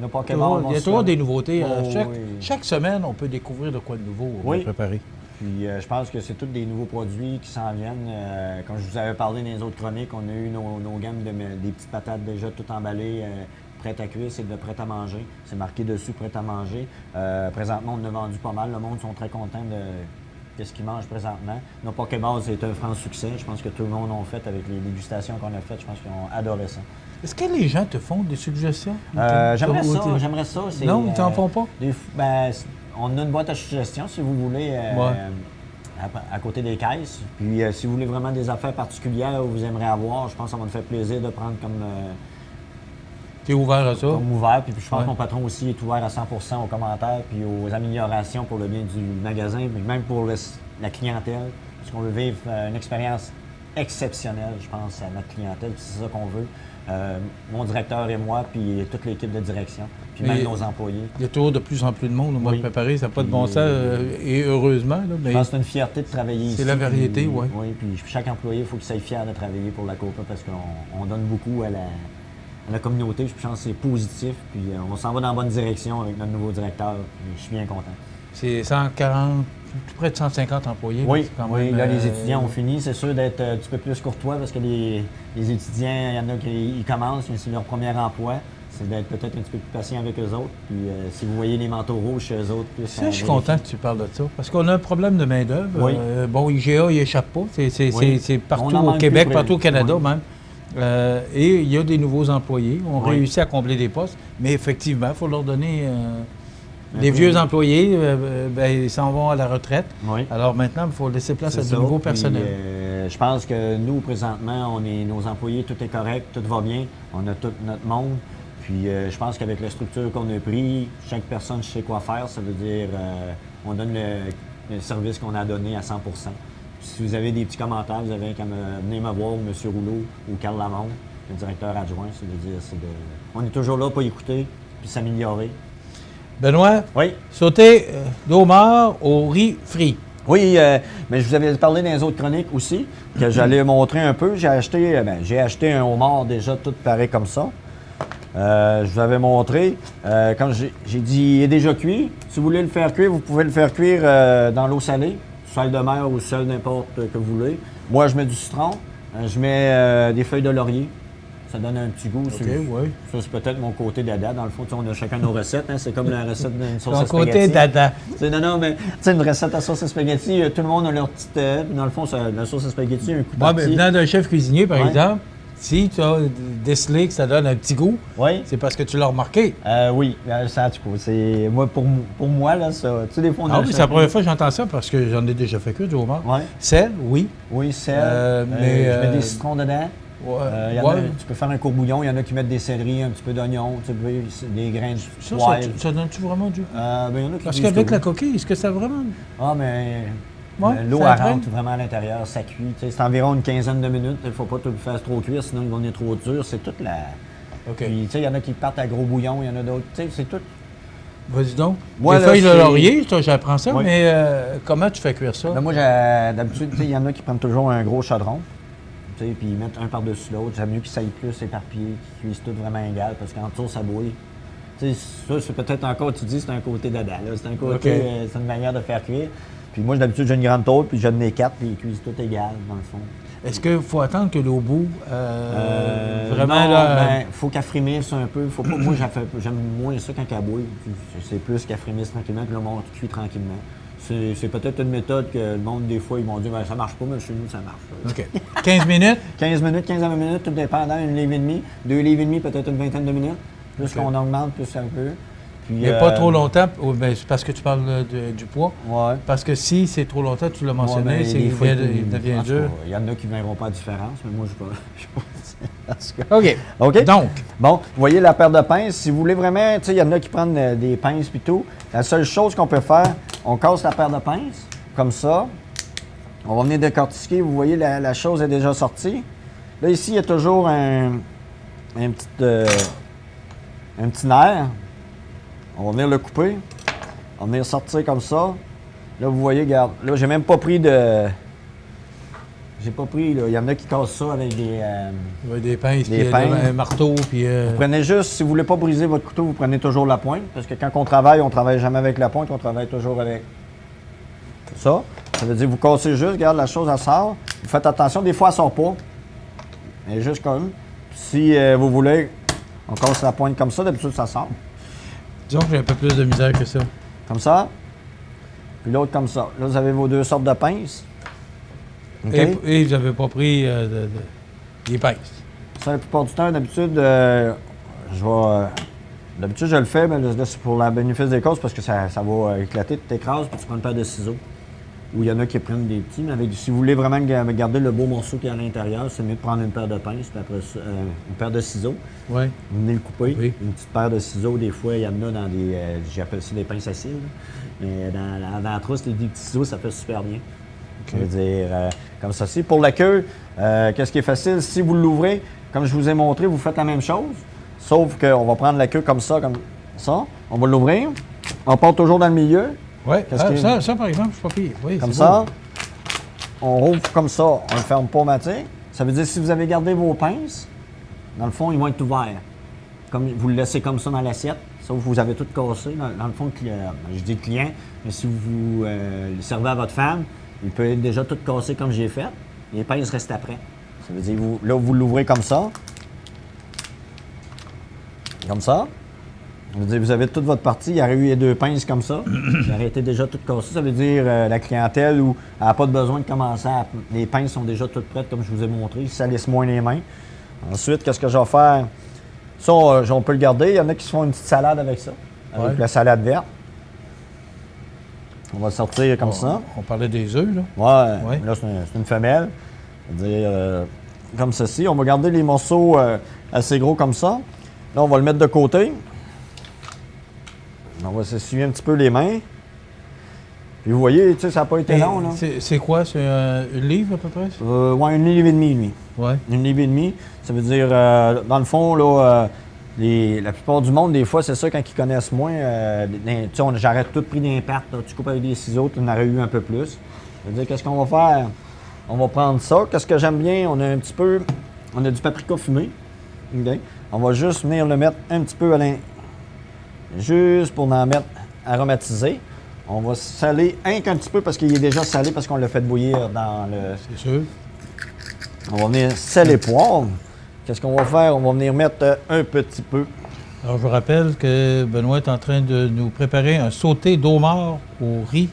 Nos Pokémon. Il y a toujours des nouveautés. Oh, Chaque semaine, on peut découvrir de quoi de nouveau. Oui. Bien préparé. Puis je pense que c'est tous des nouveaux produits qui s'en viennent. Comme je vous avais parlé dans les autres chroniques, on a eu nos gammes des petites patates déjà toutes emballées, prêtes à cuire, c'est de prêt à manger. C'est marqué dessus prêt à manger. Présentement, on en a vendu pas mal. Le monde sont très contents de ce qu'ils mangent présentement. Nos Pokéballs, c'est un franc succès. Je pense que tout le monde a fait avec les dégustations qu'on a faites. Je pense qu'ils ont adoré ça. Est-ce que les gens te font des suggestions? J'aimerais ça. Non, ils t'en font pas? On a une boîte à suggestions, si vous voulez, à côté des caisses. Puis si vous voulez vraiment des affaires particulières où vous aimeriez avoir, je pense que ça va nous faire plaisir de prendre comme... Tu es ouvert à ça? Comme ouvert. Puis je pense que mon patron aussi est ouvert à 100 aux commentaires puis aux améliorations pour le bien du magasin, puis même pour la clientèle. Parce qu'on veut vivre une expérience exceptionnelle, je pense, à notre clientèle. Puis c'est ça qu'on veut. Mon directeur et moi, puis toute l'équipe de direction, puis même nos employés. Il y a toujours de plus en plus de monde au mois de préparer, ça n'a pas de bon sens, et heureusement. Là, mais je pense que c'est une fierté de travailler ici. C'est la variété, oui. Oui, puis chaque employé, il faut qu'il soit fier de travailler pour la Copa parce qu'on donne beaucoup à la communauté. Je pense que c'est positif, puis on s'en va dans la bonne direction avec notre nouveau directeur. Je suis bien content. C'est 140, tout près de 150 employés. Oui, là, quand même, là, les étudiants ont fini. C'est sûr d'être un petit peu plus courtois parce que les étudiants, il y en a qui commencent, mais c'est leur premier emploi. C'est d'être peut-être un petit peu plus patient avec eux autres. Puis si vous voyez les manteaux rouges chez eux autres... Ça, je suis content que tu parles de ça. Parce qu'on a un problème de main-d'œuvre. Oui. IGA, il échappe pas. C'est partout au Québec, partout au Canada même. Et il y a des nouveaux employés. On réussit à combler des postes. Mais effectivement, il faut leur donner... les vieux employés, ils s'en vont à la retraite. Oui. Alors maintenant, il faut laisser place à de nouveaux personnels. Je pense que nous, présentement, nos employés, tout est correct, tout va bien. On a tout notre monde. Puis je pense qu'avec la structure qu'on a pris, chaque personne sait quoi faire. Ça veut dire on donne le service qu'on a donné à 100 %. Si vous avez des petits commentaires, vous avez qu'à venir me voir, M. Rouleau ou Carl Lamont, le directeur adjoint. Ça veut dire on est toujours là pour écouter puis s'améliorer. Benoît, oui? Sauter d'homard au riz frit. Oui, mais je vous avais parlé dans les autres chroniques aussi, que j'allais montrer un peu. J'ai acheté un homard déjà tout pareil comme ça. Je vous avais montré. Quand j'ai dit, il est déjà cuit. Si vous voulez le faire cuire, vous pouvez le faire cuire dans l'eau salée, sel de mer ou sel n'importe que vous voulez. Moi, je mets du citron. Je mets des feuilles de laurier. Ça donne un petit goût. Oui. Ça, c'est peut-être mon côté dada. Dans le fond, on a chacun nos recettes. Hein. C'est comme la recette d'une sauce à spaghetti. Ton côté dada. Non, mais une recette à sauce à spaghetti, tout le monde a leur petite... dans le fond, la sauce à spaghetti, un coup parti. Venant d'un chef cuisinier, par exemple, si tu as décelé que ça donne un petit goût, c'est parce que tu l'as remarqué. Oui, ça, du coup, c'est... Moi, pour moi, là, ça... Tu sais, des fois, c'est la première fois que j'entends ça parce que j'en ai déjà fait que du homard. Sel, oui. Oui, sel. Mais je mets des citrons dedans. Tu peux faire un courbouillon, il y en a qui mettent des céleris, un petit peu d'oignon, des grains de poivre. Ça donne-tu vraiment du... il y en a qui parce qu'avec la coquille, est-ce que ça vraiment... L'eau rentre vraiment à l'intérieur, ça cuit. C'est environ une quinzaine de minutes. Il ne faut pas tout le faire trop cuire, sinon il va devenir trop dur. C'est toute la... Puis, il y en a qui partent à gros bouillon, il y en a d'autres. C'est tout... Vas-y donc. Moi, les feuilles de laurier, j'apprends ça, mais comment tu fais cuire ça? Moi, d'habitude, il y en a qui prennent toujours un gros chaudron. Puis ils mettent un par-dessus l'autre. J'aime mieux qu'ils s'aillent plus éparpillés, qu'ils cuisent tout vraiment égal, parce qu'en dessous, ça bouille. Ça, c'est peut-être encore, tu dis, c'est un côté dada. C'est un côté, c'est une manière de faire cuire. Puis moi, d'habitude, j'ai une grande tôle, puis j'en ai 4, puis ils cuisent tout égal, dans le fond. Est-ce qu'il faut attendre que l'eau bout? Vraiment, là... il faut qu'elle frémisse un peu. Faut pas, moi, j'aime moins ça quand elle bouille. C'est plus qu'elle frémisse tranquillement, puis le monde cuit tranquillement. C'est peut-être une méthode que le monde, des fois, ils m'ont dit « ça marche pas, mais chez nous, ça marche. » OK. 15 minutes? 15 minutes, 15 à 20 minutes, tout dépendant. 1 livre et demi, 2 livres et demi, peut-être une vingtaine de minutes. Plus qu'on augmente, plus un peu. Puis, mais pas trop longtemps, c'est parce que tu parles du poids. Oui. Parce que si c'est trop longtemps, tu l'as mentionné, il devient dur. Il y en a qui ne verront pas la différence, mais moi, je ne sais pas. OK. Donc. Bon, vous voyez la paire de pinces. Si vous voulez vraiment, il y en a qui prennent des pinces et tout. La seule chose qu'on peut faire, on casse la paire de pinces, comme ça. On va venir décortiquer. Vous voyez, la chose est déjà sortie. Là, ici, il y a toujours un petit nerf. On va venir le couper. On va venir sortir comme ça. Là, vous voyez, regarde. Là, j'ai même pas pris de... J'ai pas pris, là. Il y en a qui cassent ça avec des pinces, puis un marteau, puis... Vous prenez juste, si vous voulez pas briser votre couteau, vous prenez toujours la pointe. Parce que quand on travaille jamais avec la pointe, on travaille toujours avec ça. Ça veut dire vous cassez juste, regarde, la chose, elle sort. Vous faites attention, des fois, elle sort pas. Elle est juste comme. Si vous voulez, on casse la pointe comme ça, d'habitude, ça sort. Disons que j'ai un peu plus de misère que ça. Comme ça. Puis l'autre comme ça. Là, vous avez vos deux sortes de pinces. OK? Et vous n'avez pas pris des pinces. Ça, la plupart du temps, d'habitude, d'habitude, je le fais, mais là, c'est pour le bénéfice des causes parce que ça va éclater, tu t'écrases, puis tu prends une paire de ciseaux. Ou il y en a qui prennent des petits, mais si vous voulez vraiment garder le beau morceau qui est à l'intérieur, c'est mieux de prendre une paire de pinces, puis après ça, une paire de ciseaux. Oui. Vous venez le couper. Oui. Une petite paire de ciseaux, des fois, il y en a dans des. J'appelle ça des pinces à cils. Mais dans la trousse, les petits ciseaux, ça fait super bien. Okay. Je veux dire, comme ça. Pour la queue, qu'est-ce qui est facile? Si vous l'ouvrez, comme je vous ai montré, vous faites la même chose. Sauf qu'on va prendre la queue comme ça. On va l'ouvrir. On part toujours dans le milieu. Oui, ça, par exemple, je suis pas pire. Oui, comme ça. Beau. On rouvre comme ça. On ne le ferme pas automatique. Ça veut dire que si vous avez gardé vos pinces, dans le fond, ils vont être ouverts. Comme vous le laissez comme ça dans l'assiette, sauf que vous avez tout cassé. Dans le fond, je dis client, mais si vous le servez à votre femme, il peut être déjà tout cassé comme j'ai fait. Les pinces restent après. Ça veut dire, là, vous l'ouvrez comme ça. Comme ça. Ça veut dire, vous avez toute votre partie. Il y aurait eu les deux pinces comme ça. Il aurait été déjà tout cassé. Ça veut dire, la clientèle où elle n'a pas besoin de commencer à... Les pinces sont déjà toutes prêtes, comme je vous ai montré. Ça laisse moins les mains. Ensuite, qu'est-ce que je vais faire? Ça, on peut le garder. Il y en a qui se font une petite salade avec ça. Avec la salade verte. On va le sortir comme ça. On parlait des œufs, là? Ouais. Là, c'est une femelle. C'est-à-dire, comme ceci. On va garder les morceaux assez gros comme ça. Là, on va le mettre de côté. On va s'essuyer un petit peu les mains. Puis vous voyez, tu sais, ça n'a pas été long, là. C'est quoi? C'est une livre, à peu près? Oui, une livre et demie, lui. Oui. Une livre et demie. Ça veut dire, dans le fond, là, la plupart du monde, des fois, c'est ça, quand ils connaissent moins, tu sais, j'aurais tout pris d'impact. Tu coupes avec des ciseaux, tu en aurais eu un peu plus. Ça veut dire, qu'est-ce qu'on va faire? On va prendre ça. Qu'est-ce que j'aime bien? On a du paprika fumé. Okay. On va juste venir le mettre un petit peu à l'intérieur. Juste pour en mettre aromatisé. On va saler un petit peu parce qu'il est déjà salé parce qu'on l'a fait bouillir dans le... C'est sûr. On va venir saler poivre. Qu'est-ce qu'on va faire? On va venir mettre un petit peu. Alors, je vous rappelle que Benoît est en train de nous préparer un sauté d'homard au riz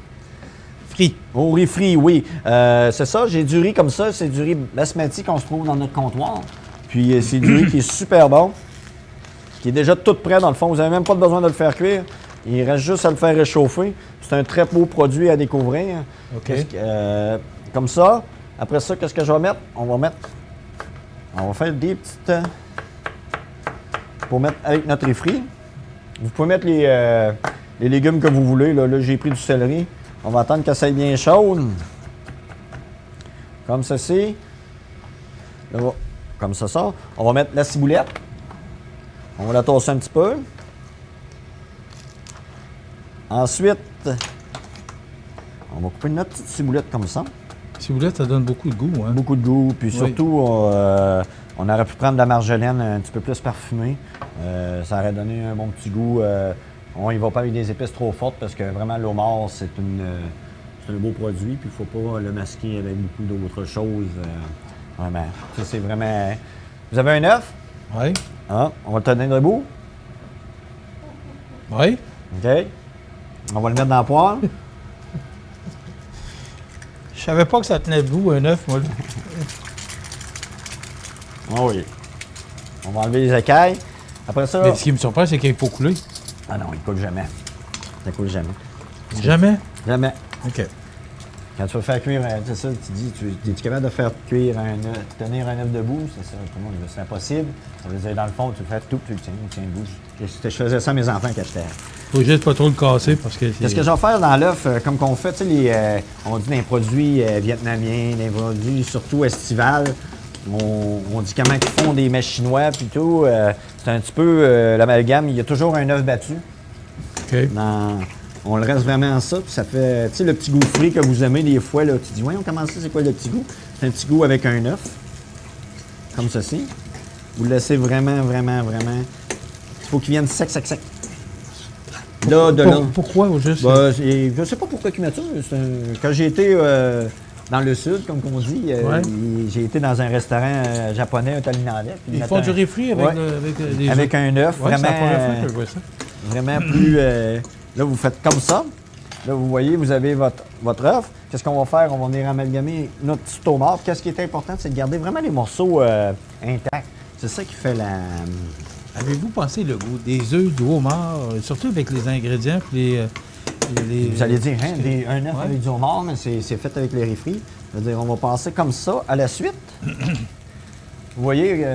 frit. Au riz frit, oui. C'est ça, j'ai du riz comme ça. C'est du riz basmati qu'on se trouve dans notre comptoir. Puis c'est du riz qui est super bon, qui est déjà tout prêt dans le fond. Vous n'avez même pas besoin de le faire cuire. Il reste juste à le faire réchauffer. C'est un très beau produit à découvrir. OK. Comme ça. Après ça, qu'est-ce que je vais mettre? On va faire des petites... pour mettre avec notre riz frit. Vous pouvez mettre les légumes que vous voulez. Là, j'ai pris du céleri. On va attendre que ça aille bien chaude. Comme ceci. Là, comme ça. On va mettre la ciboulette. On va la tosser un petit peu. Ensuite, on va couper notre petite ciboulette comme ça. Ciboulette, ça donne beaucoup de goût, hein? Beaucoup de goût. Puis surtout, on aurait pu prendre de la marjolaine un petit peu plus parfumée. Ça aurait donné un bon petit goût. On y va pas avec des épices trop fortes parce que vraiment, l'homard, c'est un beau produit. Puis il ne faut pas le masquer avec beaucoup d'autres choses. Vraiment. Ça, c'est vraiment... Vous avez un œuf? Oui. Ah, on va le tenir debout. Oui. OK. On va le mettre dans la poêle. Je savais pas que ça tenait debout, un œuf, moi. Ah oui. On va enlever les écailles. Après ça... Mais ce qui me surprend, c'est qu'il faut couler. Ah non, il coule jamais. Ça coule jamais. Jamais? Jamais. OK. Quand tu vas faire cuire, c'est ça, tu dis, es-tu capable de faire cuire tenir un œuf debout? C'est ça, tout le monde, c'est impossible. Ça veut dire, dans le fond, tu le fais tout, tu le tiens debout. Je faisais ça à mes enfants quand j'étais... Faut juste pas trop le casser parce que... Qu'est-ce que je vais faire dans l'œuf, comme qu'on fait, tu sais, on dit des produits vietnamiens, des produits surtout estivales. On dit comment ils font des mets chinois, puis tout. C'est un petit peu l'amalgame. Il y a toujours un œuf battu. OK. On le reste vraiment en ça, puis ça fait, tu sais, le petit goût frit que vous aimez des fois, là, tu dis, voyons comment ça, c'est quoi le petit goût? C'est un petit goût avec un œuf, comme ceci. Vous le laissez vraiment, vraiment, vraiment. Il faut qu'il vienne sec, sec, sec. Là, de là. Pourquoi, au juste? Ben, je sais pas pourquoi ils mettent ça. Quand j'ai été dans le sud, comme on dit, j'ai été dans un restaurant japonais, un thaïlandais. Ils font du riz avec un œuf, ouais, vraiment. C'est la première fois que je vois ça. Vraiment plus... là, vous faites comme ça. Là, vous voyez, vous avez votre œuf. Qu'est-ce qu'on va faire? On va venir amalgamer notre petit homard. Qu'est-ce qui est important, c'est de garder vraiment les morceaux intacts. C'est ça qui fait la... Avez-vous pensé le goût des œufs du homard, surtout avec les ingrédients puis Vous allez dire, hein, un œuf avec du homard, mais c'est fait avec les riz frits. Je veux dire, on va passer comme ça à la suite. Vous voyez,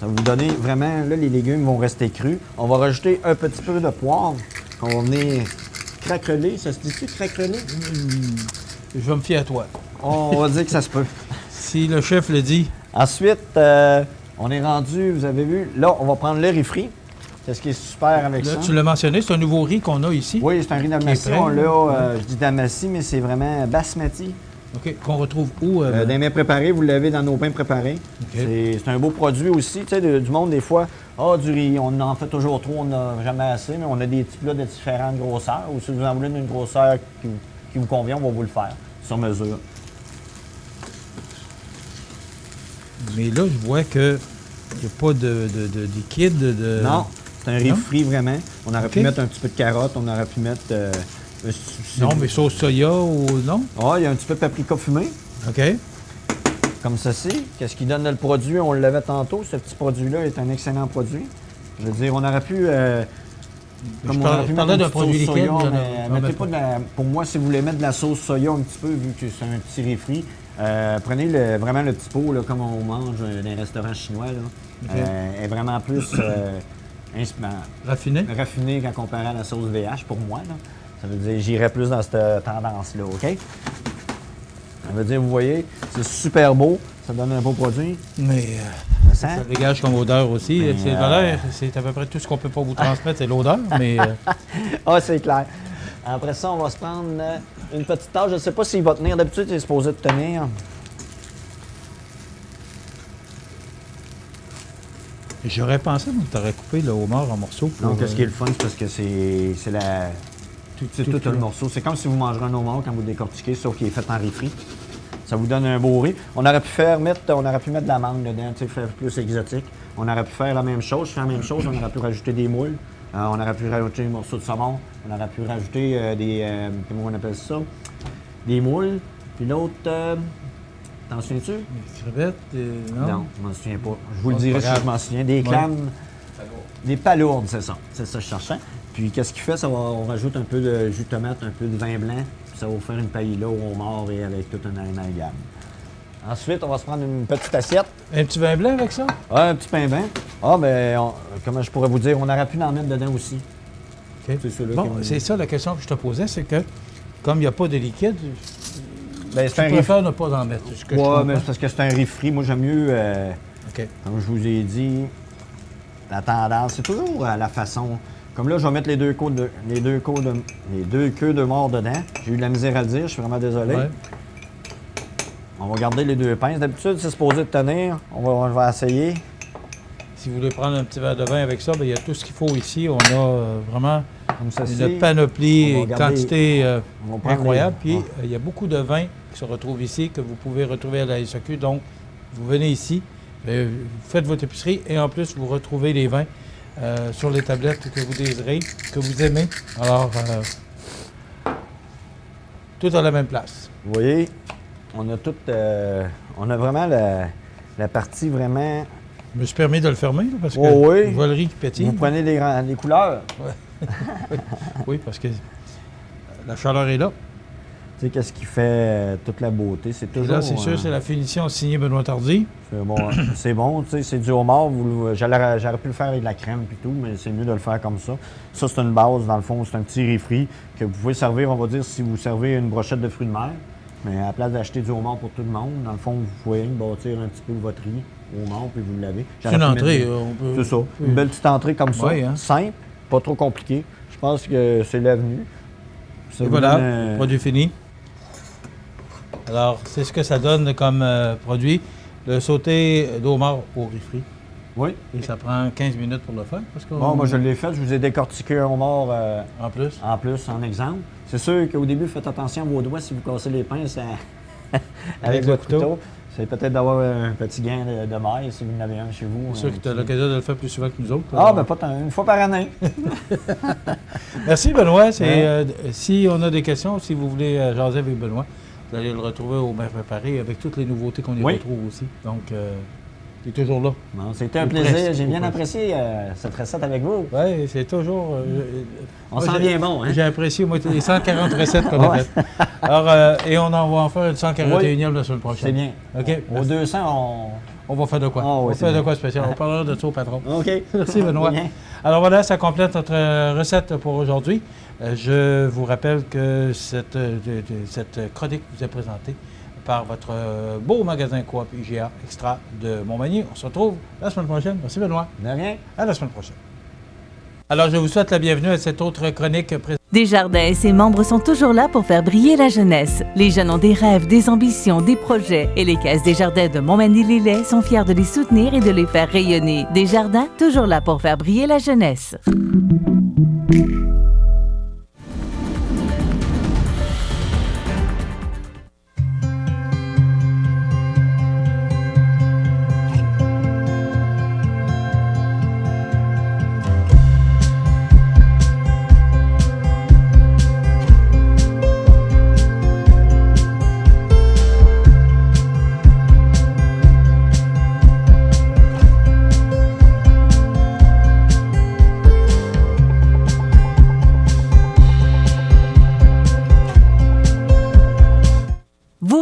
ça va vous donner vraiment, là, les légumes vont rester crus. On va rajouter un petit peu de poivre qu'on va venir craqueler. Ça se dit-tu, craqueler? Je vais me fier à toi. On va dire que ça se peut. Si le chef le dit. Ensuite, on est rendu, vous avez vu, là, on va prendre le riz frit. C'est ce qui est super avec là, ça. Tu l'as mentionné, c'est un nouveau riz qu'on a ici. Oui, c'est un riz d'Amassie. On l'a, je dis d'Amassie, mais c'est vraiment basmati. OK. Qu'on retrouve où? Dans les mets préparés, vous l'avez dans nos pains préparés. Okay. C'est un beau produit aussi. Tu sais, du monde, des fois, du riz, on en fait toujours trop, on n'a jamais assez, mais on a des petits plats de différentes grosseurs. Ou si vous en voulez d'une grosseur qui vous convient, on va vous le faire, sur mesure. Mais là, je vois qu'il n'y a pas de liquide. Non, c'est un riz frit vraiment. On aurait pu mettre un petit peu de carotte, on aurait pu mettre... non, mais sauce soya ou non? Ah, il y a un petit peu de paprika fumé. OK. Comme ceci. Qu'est-ce qui donne le produit? On l'avait tantôt. Ce petit produit-là est un excellent produit. Je veux dire, on aurait pu... comme on aurait pu mettre d'un produit liquide. Mettez pas de la, pour moi, si vous voulez mettre de la sauce soya un petit peu, vu que c'est un petit riz frit, prenez vraiment le petit pot, là, comme on mange dans les restaurants chinois. Là. Est vraiment plus raffiné quand comparé à la sauce VH, pour moi. Là. Ça veut dire j'irais plus dans cette tendance-là, OK? Ça veut dire, vous voyez, c'est super beau, ça donne un beau produit. Mais ça dégage comme odeur aussi. C'est à peu près tout ce qu'on peut pas vous transmettre, c'est l'odeur, mais... Ah, c'est clair. Après ça, on va se prendre une petite tasse. Je ne sais pas s'il va tenir. D'habitude, il est supposé de tenir. J'aurais pensé que tu aurais coupé le homard en morceaux. Non, ce qui est le fun, c'est parce que c'est la... C'est tout le morceau. C'est comme si vous mangerez un homard quand vous le décortiquez, sauf qu'il est fait en riz frit. Ça vous donne un beau riz. On aurait pu mettre de la mangue dedans, tu sais, faire plus exotique. On aurait pu faire la même chose. Faire la même chose, on aurait pu rajouter des moules. On aurait pu rajouter des morceaux de saumon. On aurait pu rajouter comment on appelle ça? Des moules. Puis l'autre, t'en souviens-tu? Des crevettes, non, je m'en souviens pas. Je vous le dirai si je m'en souviens. Des clames. Des palourdes, c'est ça. C'est ça que je cherchais. Puis qu'est-ce qu'il fait? On rajoute un peu de jus de tomate, un peu de vin blanc. Puis ça va vous faire une paella au homard et avec tout un amalgame. Ensuite, on va se prendre une petite assiette. Un petit vin blanc avec ça? Oui, un petit pain blanc. Ah, bien, comment je pourrais vous dire? On aurait pu en mettre dedans aussi. OK. C'est ça la question que je te posais, c'est que comme il n'y a pas de liquide, je préfère ne pas en mettre. Oui, mais c'est parce que c'est un riz frit. Moi, j'aime mieux, comme je vous ai dit, la tendance. C'est toujours la façon. Comme là, je vais mettre les deux queues de mort dedans. J'ai eu de la misère à le dire, je suis vraiment désolé. Ouais. On va garder les deux pinces. D'habitude, c'est supposé de tenir. On va essayer. Si vous voulez prendre un petit verre de vin avec ça, bien, il y a tout ce qu'il faut ici. On a vraiment une panoplie, une quantité incroyable. Puis, il y a beaucoup de vins qui se retrouvent ici, que vous pouvez retrouver à la SAQ. Donc, vous venez ici, vous faites votre épicerie et en plus, vous retrouvez les vins sur les tablettes que vous désirez, que vous aimez. Alors, tout à la même place. Vous voyez, on a tout... on a vraiment la partie vraiment... Je me suis permis de le fermer, là, parce que je vois le riz qui pétille. Vous prenez les couleurs. Ouais. Oui, parce que la chaleur est là. Tu sais, qu'est-ce qui fait toute la beauté? C'est toujours... Là, c'est sûr, c'est la finition signée Benoît Tardy. C'est bon, tu sais, c'est du homard. J'aurais pu le faire avec de la crème et tout, mais c'est mieux de le faire comme ça. Ça, c'est une base, dans le fond, c'est un petit riz frit que vous pouvez servir, on va dire, si vous servez une brochette de fruits de mer. Mais à la place d'acheter du homard pour tout le monde, dans le fond, vous pouvez bâtir un petit peu votre riz au homard, puis vous le lavez. C'est une entrée, C'est ça. Une belle petite entrée comme ça, simple, pas trop compliqué. Je pense que c'est l'avenue. Et voilà, produit fini. Alors, c'est ce que ça donne comme produit. Le sauté d'homard au riz frit. Oui. Et ça prend 15 minutes pour le faire? Parce que Bon, moi, je l'ai fait. Je vous ai décortiqué un homard en plus, en exemple. C'est sûr qu'au début, faites attention à vos doigts si vous cassez les pinces avec le couteau. C'est peut-être d'avoir un petit gain de maille si vous en avez un chez vous. C'est sûr que tu as l'occasion de le faire plus souvent que nous autres. Ah, bien, pas une fois par année. Merci, Benoît. Si on a des questions, si vous voulez jaser avec Benoît, vous allez le retrouver au Mets Préparé avec toutes les nouveautés qu'on y retrouve aussi. Donc, tu es toujours là. Bon, c'était un plaisir. J'ai bien apprécié cette recette avec vous. Oui, c'est toujours... on sent bien bon, hein? J'ai apprécié, moi, les 140 recettes qu'on a faites. Alors, et on en va en faire une 141e la semaine prochaine. C'est bien. OK. Au 200, on va faire de quoi? on va faire de quoi spécial. On parlera de ça au patron. OK. Merci, Benoît. Alors voilà, ça complète notre recette pour aujourd'hui. Je vous rappelle que cette chronique vous est présentée par votre beau magasin Coop IGA Extra de Montmagny. On se retrouve la semaine prochaine. Merci, Benoît. De rien. À la semaine prochaine. Alors, je vous souhaite la bienvenue à cette autre chronique. Desjardins et ses membres sont toujours là pour faire briller la jeunesse. Les jeunes ont des rêves, des ambitions, des projets et les caisses Desjardins de Montmagny-Lillet sont fiers de les soutenir et de les faire rayonner. Desjardins, toujours là pour faire briller la jeunesse.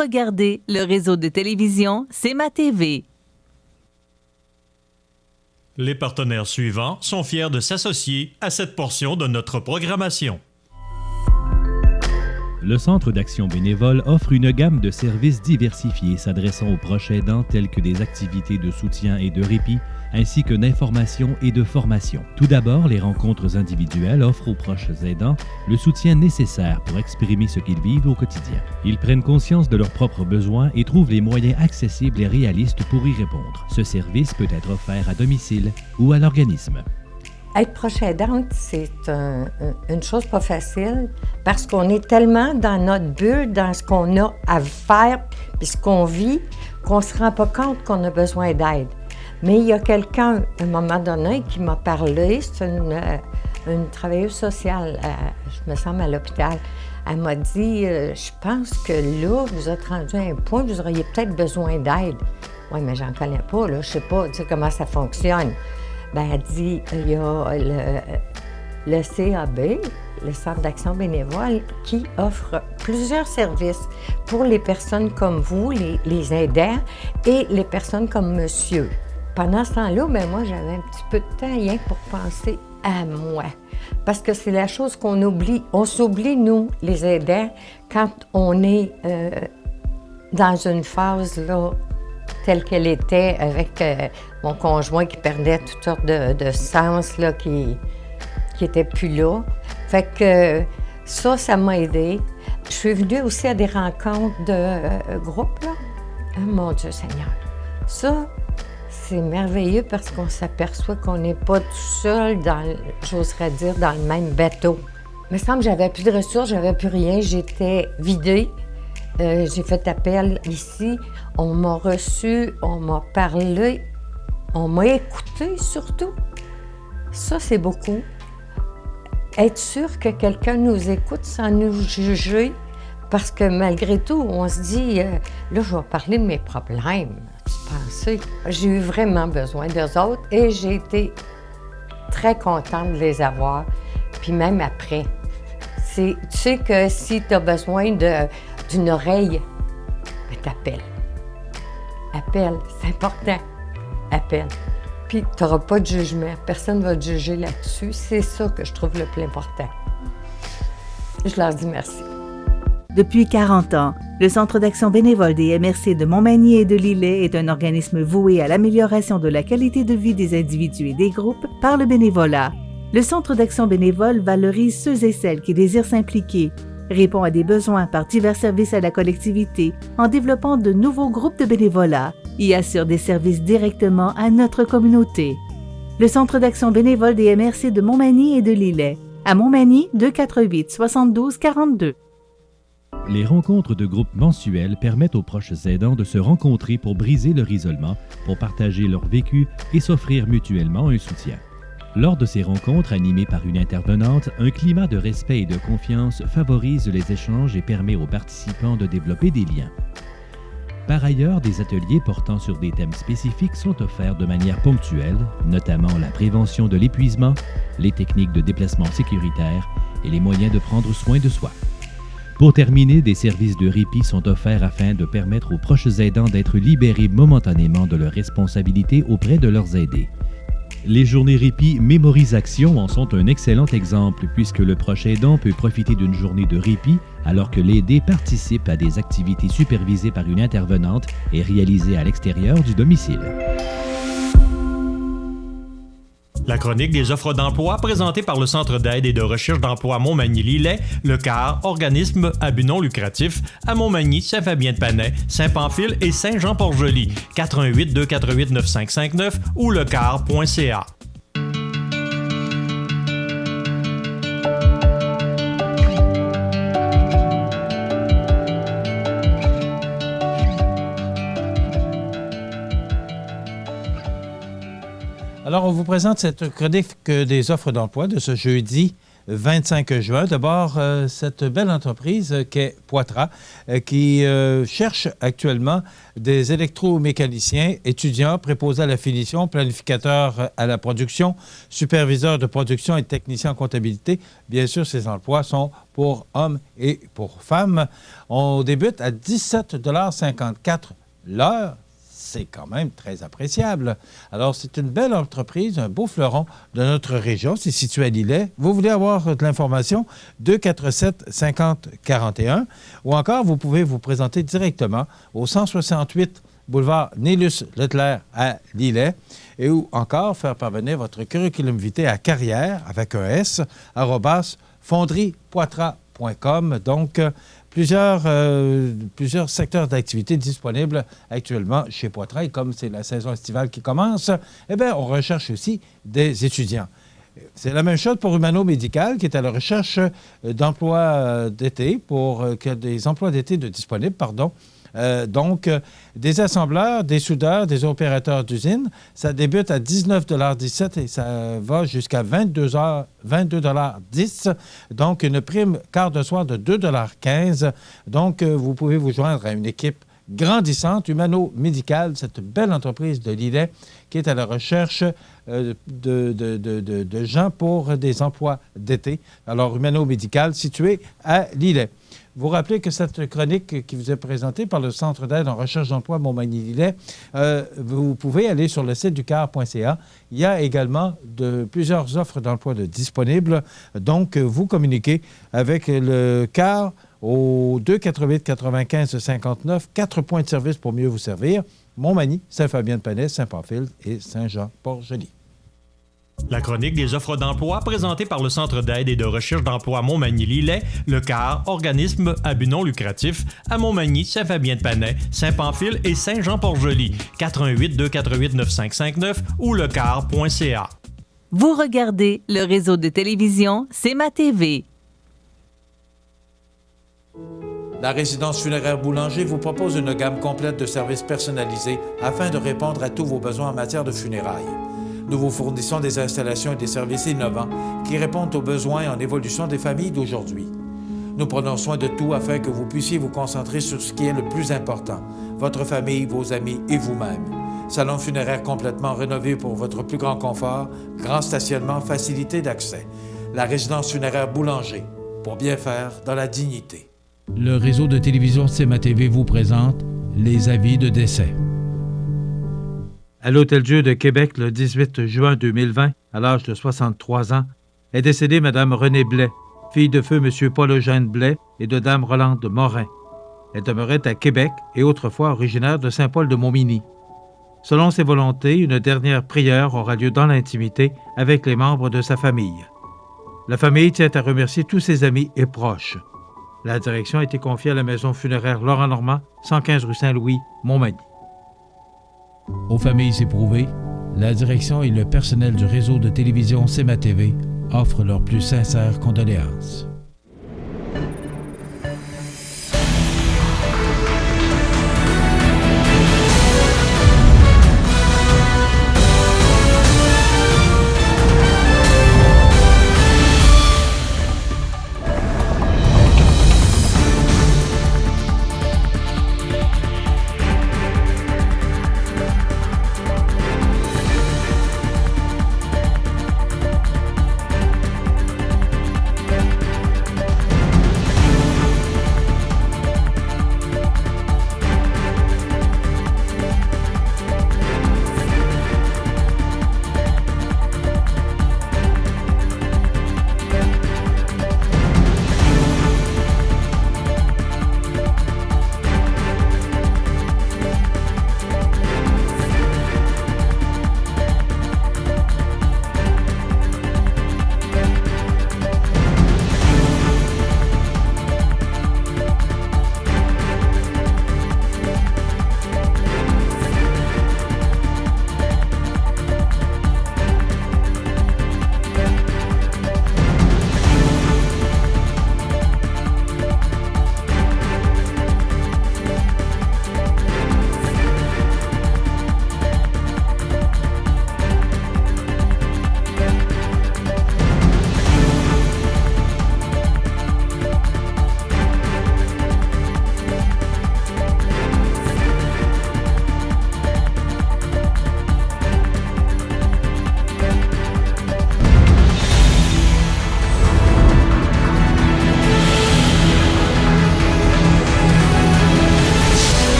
Regardez le réseau de télévision C'est ma TV. Les partenaires suivants sont fiers de s'associer à cette portion de notre programmation. Le Centre d'action bénévole offre une gamme de services diversifiés s'adressant aux proches aidants tels que des activités de soutien et de répit, ainsi que d'information et de formation. Tout d'abord, les rencontres individuelles offrent aux proches aidants le soutien nécessaire pour exprimer ce qu'ils vivent au quotidien. Ils prennent conscience de leurs propres besoins et trouvent les moyens accessibles et réalistes pour y répondre. Ce service peut être offert à domicile ou à l'organisme. Être proche aidante, c'est une chose pas facile parce qu'on est tellement dans notre bulle, dans ce qu'on a à faire puis ce qu'on vit, qu'on ne se rend pas compte qu'on a besoin d'aide. Mais il y a quelqu'un, à un moment donné, qui m'a parlé, c'est une travailleuse sociale, je me semble, à l'hôpital. Elle m'a dit, je pense que là, vous êtes rendu à un point où vous auriez peut-être besoin d'aide. Oui, mais j'en connais pas, là, je sais pas, tu sais comment ça fonctionne. Ben, elle dit, il y a le CAB, le Centre d'action bénévole, qui offre plusieurs services pour les personnes comme vous, les aidants, et les personnes comme monsieur. Pendant ce temps-là, ben moi, j'avais un petit peu de temps rien que pour penser à moi. Parce que c'est la chose qu'on oublie. On s'oublie, nous, les aidants, quand on est dans une phase là, telle qu'elle était avec mon conjoint qui perdait toutes sortes de sens, là, qui n'était plus là. Fait que ça m'a aidé. Je suis venue aussi à des rencontres de groupe, là. Oh, mon Dieu Seigneur. Ça, c'est merveilleux parce qu'on s'aperçoit qu'on n'est pas tout seul j'oserais dire, dans le même bateau. Il me semble que j'avais plus de ressources, j'avais plus rien, j'étais vidée. J'ai fait appel ici, on m'a reçu, on m'a parlé, on m'a écouté surtout. Ça, c'est beaucoup. Être sûr que quelqu'un nous écoute sans nous juger, parce que malgré tout, on se dit, là, je vais parler de mes problèmes. Tu pensais? J'ai eu vraiment besoin d'eux autres et j'ai été très contente de les avoir. Puis même après, tu sais que si tu as besoin d'une oreille, ben t'appelles. Appelle, c'est important. Appelle. Puis tu n'auras pas de jugement. Personne ne va te juger là-dessus. C'est ça que je trouve le plus important. Je leur dis merci. Depuis 40 ans, le Centre d'action bénévole des MRC de Montmagny et de Lillet est un organisme voué à l'amélioration de la qualité de vie des individus et des groupes par le bénévolat. Le Centre d'action bénévole valorise ceux et celles qui désirent s'impliquer, répond à des besoins par divers services à la collectivité en développant de nouveaux groupes de bénévolat, y assure des services directement à notre communauté. Le Centre d'action bénévole des MRC de Montmagny et de Lillet. À Montmagny, 248 72 42. Les rencontres de groupe mensuelles permettent aux proches aidants de se rencontrer pour briser leur isolement, pour partager leur vécu et s'offrir mutuellement un soutien. Lors de ces rencontres animées par une intervenante, un climat de respect et de confiance favorise les échanges et permet aux participants de développer des liens. Par ailleurs, des ateliers portant sur des thèmes spécifiques sont offerts de manière ponctuelle, notamment la prévention de l'épuisement, les techniques de déplacement sécuritaire et les moyens de prendre soin de soi. Pour terminer, des services de répit sont offerts afin de permettre aux proches aidants d'être libérés momentanément de leurs responsabilités auprès de leurs aidés. Les journées répit Mémorisaction en sont un excellent exemple puisque le proche aidant peut profiter d'une journée de répit alors que l'aidé participe à des activités supervisées par une intervenante et réalisées à l'extérieur du domicile. La chronique des offres d'emploi présentée par le Centre d'aide et de recherche d'emploi Montmagny-Lillet, le CAR, organisme à but non lucratif, à Montmagny, Saint-Fabien-de-Panay, Saint-Pamphile et Saint-Jean-Port-Joli, 418 248 9559 ou lecar.ca. Alors, on vous présente cette chronique des offres d'emploi de ce jeudi 25 juin. D'abord, cette belle entreprise qu'est Poitras, qui cherche actuellement des électromécaniciens, étudiants, préposés à la finition, planificateurs à la production, superviseurs de production et techniciens en comptabilité. Bien sûr, ces emplois sont pour hommes et pour femmes. On débute à 17,54 $ l'heure. C'est quand même très appréciable. Alors, c'est une belle entreprise, un beau fleuron de notre région. C'est situé à Lillet. Vous voulez avoir de l'information? 247-5041. Ou encore, vous pouvez vous présenter directement au 168 boulevard Nélus-Leclerc à Lillet. Et ou encore, faire parvenir votre curriculum vitae à carrière, avec un S, @fonderiepoitras.com. Donc, plusieurs secteurs d'activité disponibles actuellement chez Poitras. Et comme c'est la saison estivale qui commence, eh bien, on recherche aussi des étudiants. C'est la même chose pour Humano Médical, qui est à la recherche d'emplois d'été, des emplois d'été disponibles, pardon. Donc, des assembleurs, des soudeurs, des opérateurs d'usine, ça débute à 19,17 $ et ça va jusqu'à 22,10 $. Donc, une prime quart de soir de 2,15 $. Donc, vous pouvez vous joindre à une équipe grandissante, Humano Médical, cette belle entreprise de Lillet qui est à la recherche de gens pour des emplois d'été. Alors, Humano Médical, situé à Lillet. Vous rappelez que cette chronique qui vous est présentée par le Centre d'aide en recherche d'emploi Montmagny-Lillet, vous pouvez aller sur le site du CAR.ca. Il y a également plusieurs offres d'emploi disponibles. Donc, vous communiquez avec le CAR au 248 95 59, 4 points de service pour mieux vous servir. Montmagny, Saint-Fabien-de-Panay, Saint-Pamphile et Saint-Jean-Port-Joli. La chronique des offres d'emploi présentée par le Centre d'aide et de recherche d'emploi Montmagny-Lillet, le CAR, organisme à but non lucratif, à Montmagny, Saint-Fabien-de-Panay, Saint-Pamphile et Saint-Jean-Port-Joli, 418 248 9559 ou lecar.ca. Vous regardez le réseau de télévision C'est ma TV. La résidence funéraire Boulanger vous propose une gamme complète de services personnalisés afin de répondre à tous vos besoins en matière de funérailles. Nous vous fournissons des installations et des services innovants qui répondent aux besoins en évolution des familles d'aujourd'hui. Nous prenons soin de tout afin que vous puissiez vous concentrer sur ce qui est le plus important, votre famille, vos amis et vous-même. Salon funéraire complètement rénové pour votre plus grand confort, grand stationnement, facilité d'accès. La résidence funéraire Boulanger, pour bien faire dans la dignité. Le réseau de télévision C'est ma TV vous présente les avis de décès. À l'Hôtel-Dieu de Québec, le 18 juin 2020, à l'âge de 63 ans, est décédée Mme Renée Blais, fille de feu M. Paul-Eugène Blais et de Dame Rolande Morin. Elle demeurait à Québec et autrefois originaire de Saint-Paul-de-Montmagny. Selon ses volontés, une dernière prière aura lieu dans l'intimité avec les membres de sa famille. La famille tient à remercier tous ses amis et proches. La direction a été confiée à la maison funéraire Laurent Normand, 115 rue Saint-Louis, Montmagny. Aux familles éprouvées, la direction et le personnel du réseau de télévision CEMA TV offrent leurs plus sincères condoléances.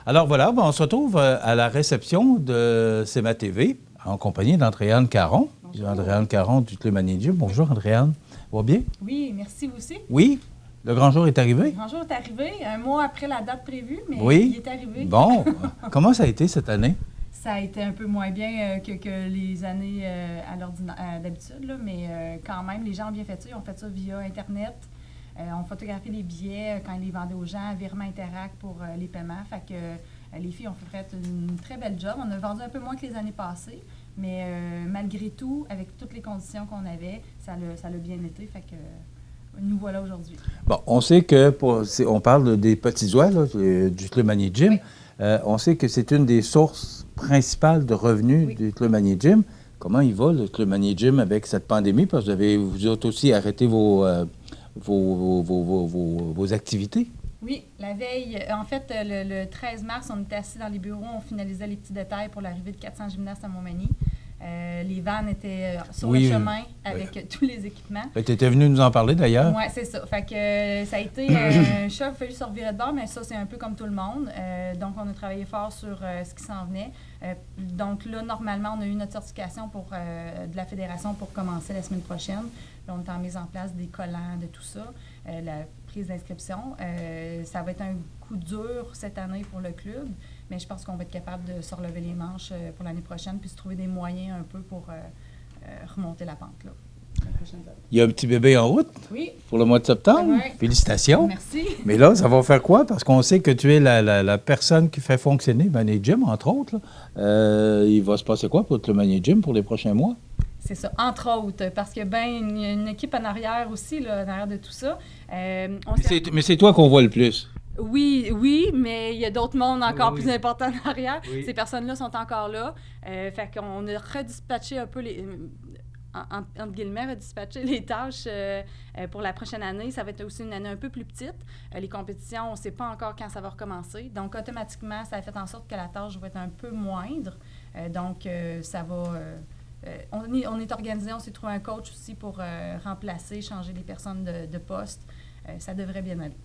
Alors voilà, on se retrouve à la réception de CEMA TV en compagnie d'Andréane Caron. Bonjour. Andréane Caron du Club Magnésium. Bonjour Andréane. Va bien? Oui, merci vous aussi. Oui? Le grand jour est arrivé? Le grand jour est arrivé, un mois après la date prévue, mais oui? Il est arrivé. Bon, comment ça a été cette année? Ça a été un peu moins bien que les années d'habitude, là, mais quand même, les gens ont bien fait ça. Ils ont fait ça via Internet. On photographiait les billets quand ils les vendaient aux gens, virement Interact pour les paiements. Fait que les filles ont fait une très belle job. On a vendu un peu moins que les années passées, mais malgré tout, avec toutes les conditions qu'on avait, ça l'a bien été. Fait que nous voilà aujourd'hui. Bon, on sait que, on parle des petits oies là, du Club Magnésium. Oui. On sait que c'est une des sources principales de revenus du Club Magnésium. Comment il va, le Club Magnésium, avec cette pandémie? Parce que vous avez aussi arrêté vos activités? Oui, la veille. En fait, le 13 mars, on était assis dans les bureaux, on finalisait les petits détails pour l'arrivée de 400 gymnastes à Montmagny. Les vannes étaient sur le chemin avec tous les équipements. Tu étais venu nous en parler d'ailleurs. Oui, c'est ça. Fait que ça a été un choc, il a fallu se revirer de bord, mais ça, c'est un peu comme tout le monde. Donc, on a travaillé fort sur ce qui s'en venait. Donc là, normalement, on a eu notre certification de la fédération pour commencer la semaine prochaine. Là, on est en mise en place des collants, de tout ça. La prise d'inscription. Ça va être un coup dur cette année pour le club, mais je pense qu'on va être capable de se relever les manches pour l'année prochaine puis se trouver des moyens un peu pour remonter la pente, là. Il y a un petit bébé en route pour le mois de septembre. Oui. Félicitations. Merci. Mais là, ça va faire quoi? Parce qu'on sait que tu es la personne qui fait fonctionner Magnésium, entre autres. Il va se passer quoi pour le Magnésium pour les prochains mois? C'est ça, entre autres, parce qu'il y a une équipe en arrière aussi, là, en arrière de tout ça. Mais c'est toi qu'on voit le plus. Oui, mais il y a d'autres mondes encore plus importants en arrière. Oui. Ces personnes-là sont encore là. Fait qu'on a redispatché un peu les... entre guillemets, redispatcher les tâches pour la prochaine année. Ça va être aussi une année un peu plus petite. Les compétitions, on ne sait pas encore quand ça va recommencer. Donc, automatiquement, ça a fait en sorte que la tâche va être un peu moindre. Donc, ça va... on est organisé, on s'est trouvé un coach aussi pour remplacer, changer les personnes de poste. Ça devrait bien aller.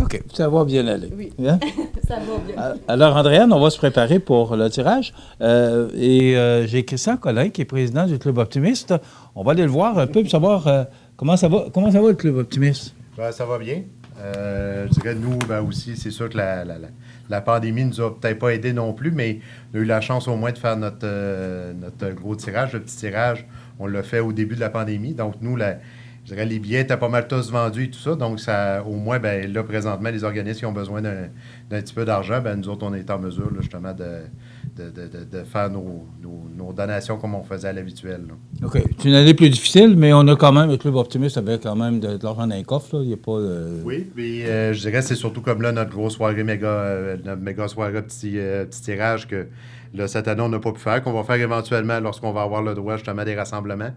OK, ça va bien aller. Oui, hein? Ça va bien. Alors, Andréane, on va se préparer pour le tirage. J'ai Christian Collin, qui est président du Club Optimiste. On va aller le voir un peu pour savoir comment ça va le Club Optimiste. Ben, ça va bien. Je dirais, nous, aussi, c'est sûr que la pandémie ne nous a peut-être pas aidés non plus, mais on a eu la chance au moins de faire notre gros tirage, le petit tirage On l'a fait au début de la pandémie. Donc, nous, je dirais, les billets étaient pas mal tous vendus et tout ça. Donc, ça, au moins, ben, là, présentement, les organismes qui ont besoin d'un petit peu d'argent, ben, nous autres, on est en mesure, là, justement, de faire nos donations comme on faisait à l'habituel. OK. C'est une année plus difficile, mais on a quand même, le Club Optimiste avait quand même de l'argent dans les coffres. Là. Il n'y a pas... Oui, mais je dirais c'est surtout comme là, notre grosse soirée notre méga soirée petit tirage que là, cette année, on n'a pas pu faire, qu'on va faire éventuellement lorsqu'on va avoir le droit justement des rassemblements.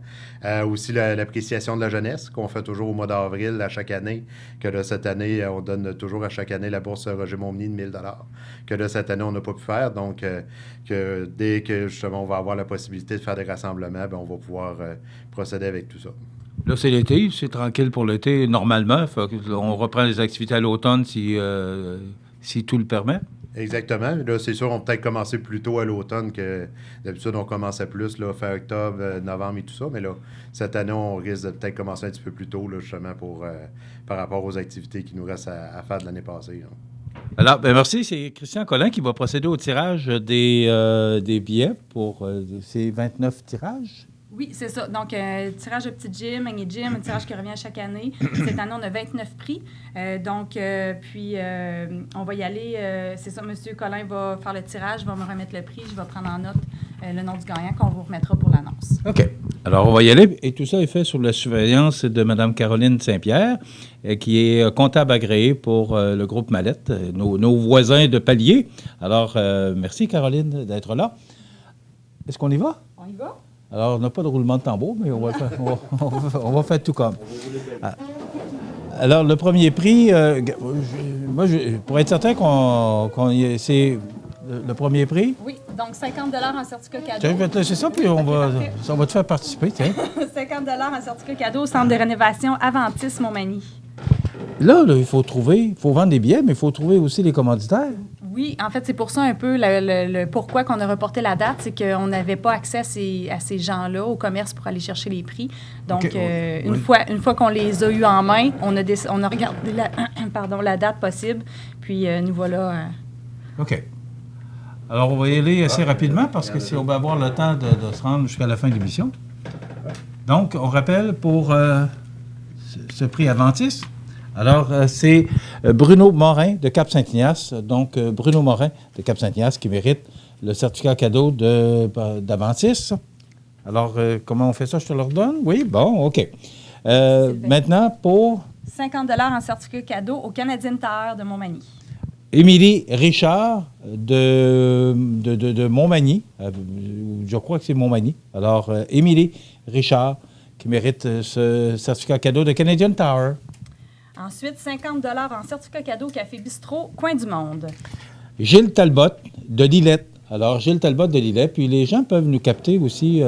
Aussi l'appréciation de la jeunesse, qu'on fait toujours au mois d'avril à chaque année, que là, cette année, on donne toujours à chaque année la bourse Roger Montminy de 1 000 $, que là, cette année, on n'a pas pu faire. Donc, que dès que justement, on va avoir la possibilité de faire des rassemblements, bien, on va pouvoir procéder avec tout ça. Là, c'est l'été, c'est tranquille pour l'été, normalement. On reprend les activités à l'automne si tout le permet. Exactement. Là, c'est sûr, on va peut-être commencer plus tôt à l'automne que d'habitude, on commençait plus, là, fin octobre, novembre et tout ça. Mais là, cette année, on risque de peut-être commencer un petit peu plus tôt, là, justement, par rapport aux activités qui nous restent à faire de l'année passée. Là. Alors, ben merci. C'est Christian Collin qui va procéder au tirage des billets pour ces 29 tirages. Oui, c'est ça. Donc, tirage de petit gym, mini gym, un tirage qui revient chaque année. Cette année, on a 29 prix. On va y aller. C'est ça, M. Collin va faire le tirage, va me remettre le prix. Je vais prendre en note le nom du gagnant qu'on vous remettra pour l'annonce. OK. Alors, on va y aller. Et tout ça est fait sous la surveillance de Mme Caroline Saint-Pierre, qui est comptable agréée pour le groupe Mallette, nos voisins de palier. Alors, merci, Caroline, d'être là. Est-ce qu'on y va? On y va? Alors, on n'a pas de roulement de tambour, mais on va faire tout comme. Alors, le premier prix, pour être certain c'est le premier prix. Oui, donc 50 $ en certificat cadeau. Je vais te laisser ça, puis on va te faire participer. Tiens. 50 $ en certificat cadeau au centre de rénovation Aventis Montmagny. Là, il faut vendre des billets, mais il faut trouver aussi les commanditaires. Oui, en fait, c'est pour ça un peu le pourquoi qu'on a reporté la date, c'est qu'on n'avait pas accès à ces gens-là au commerce pour aller chercher les prix. Donc, okay. Une fois qu'on les a eus en main, on a regardé la date possible, puis nous voilà. OK. Alors, on va y aller assez rapidement parce que si on va avoir le temps de se rendre jusqu'à la fin de l'émission. Donc, on rappelle pour ce prix Aventis. Alors, c'est Bruno Morin de Cap-Saint-Ignace. Donc, Bruno Morin de Cap-Saint-Ignace qui mérite le certificat cadeau d'Aventis. Alors, comment on fait ça? Je te le redonne? Oui? Bon, OK. Maintenant, pour... 50 $ en certificat cadeau au Canadian Tire de Montmagny. Émilie Richard de Montmagny. Je crois que c'est Montmagny. Alors, Émilie Richard qui mérite ce certificat cadeau de Canadian Tire. Ensuite, 50 $ en certificat cadeau Café Bistrot, Coin du Monde. Gilles Talbot de Lillette. Alors, Gilles Talbot de Lillette. Puis les gens peuvent nous capter aussi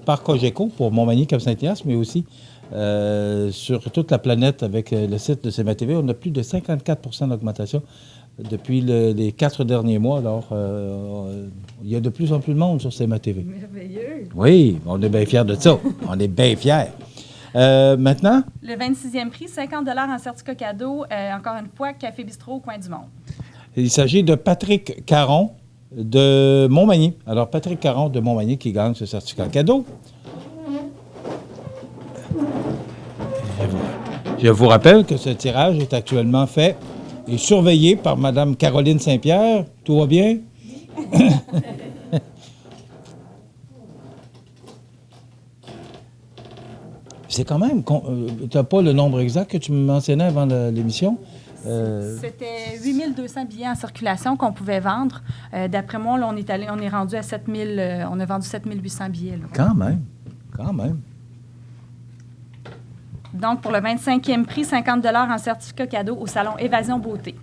par Cogeco pour Montmagny, Cap-Saint-Ignace, mais aussi sur toute la planète avec le site de CMA-TV. On a plus de 54 % d'augmentation depuis les 4 derniers mois. Alors, il y a de plus en plus de monde sur CMA-TV. Merveilleux. Oui, on est bien fiers de ça. On est bien fiers. Maintenant? Le 26e prix, 50 $ en certificat cadeau, encore une fois, Café Bistrot au Coin du Monde. Il s'agit de Patrick Caron de Montmagny. Alors, Patrick Caron de Montmagny qui gagne ce certificat cadeau. Je vous rappelle que ce tirage est actuellement fait et surveillé par Mme Caroline Saint-Pierre. Tout va bien? C'est quand même... tu n'as pas le nombre exact que tu me mentionnais avant l'émission? C'était 8200 billets en circulation qu'on pouvait vendre. D'après moi, là, on est rendu à 7000... on a vendu 7800 billets. Là. Quand même. Donc, pour le 25e prix, 50 $ en certificat cadeau au salon Évasion Beauté.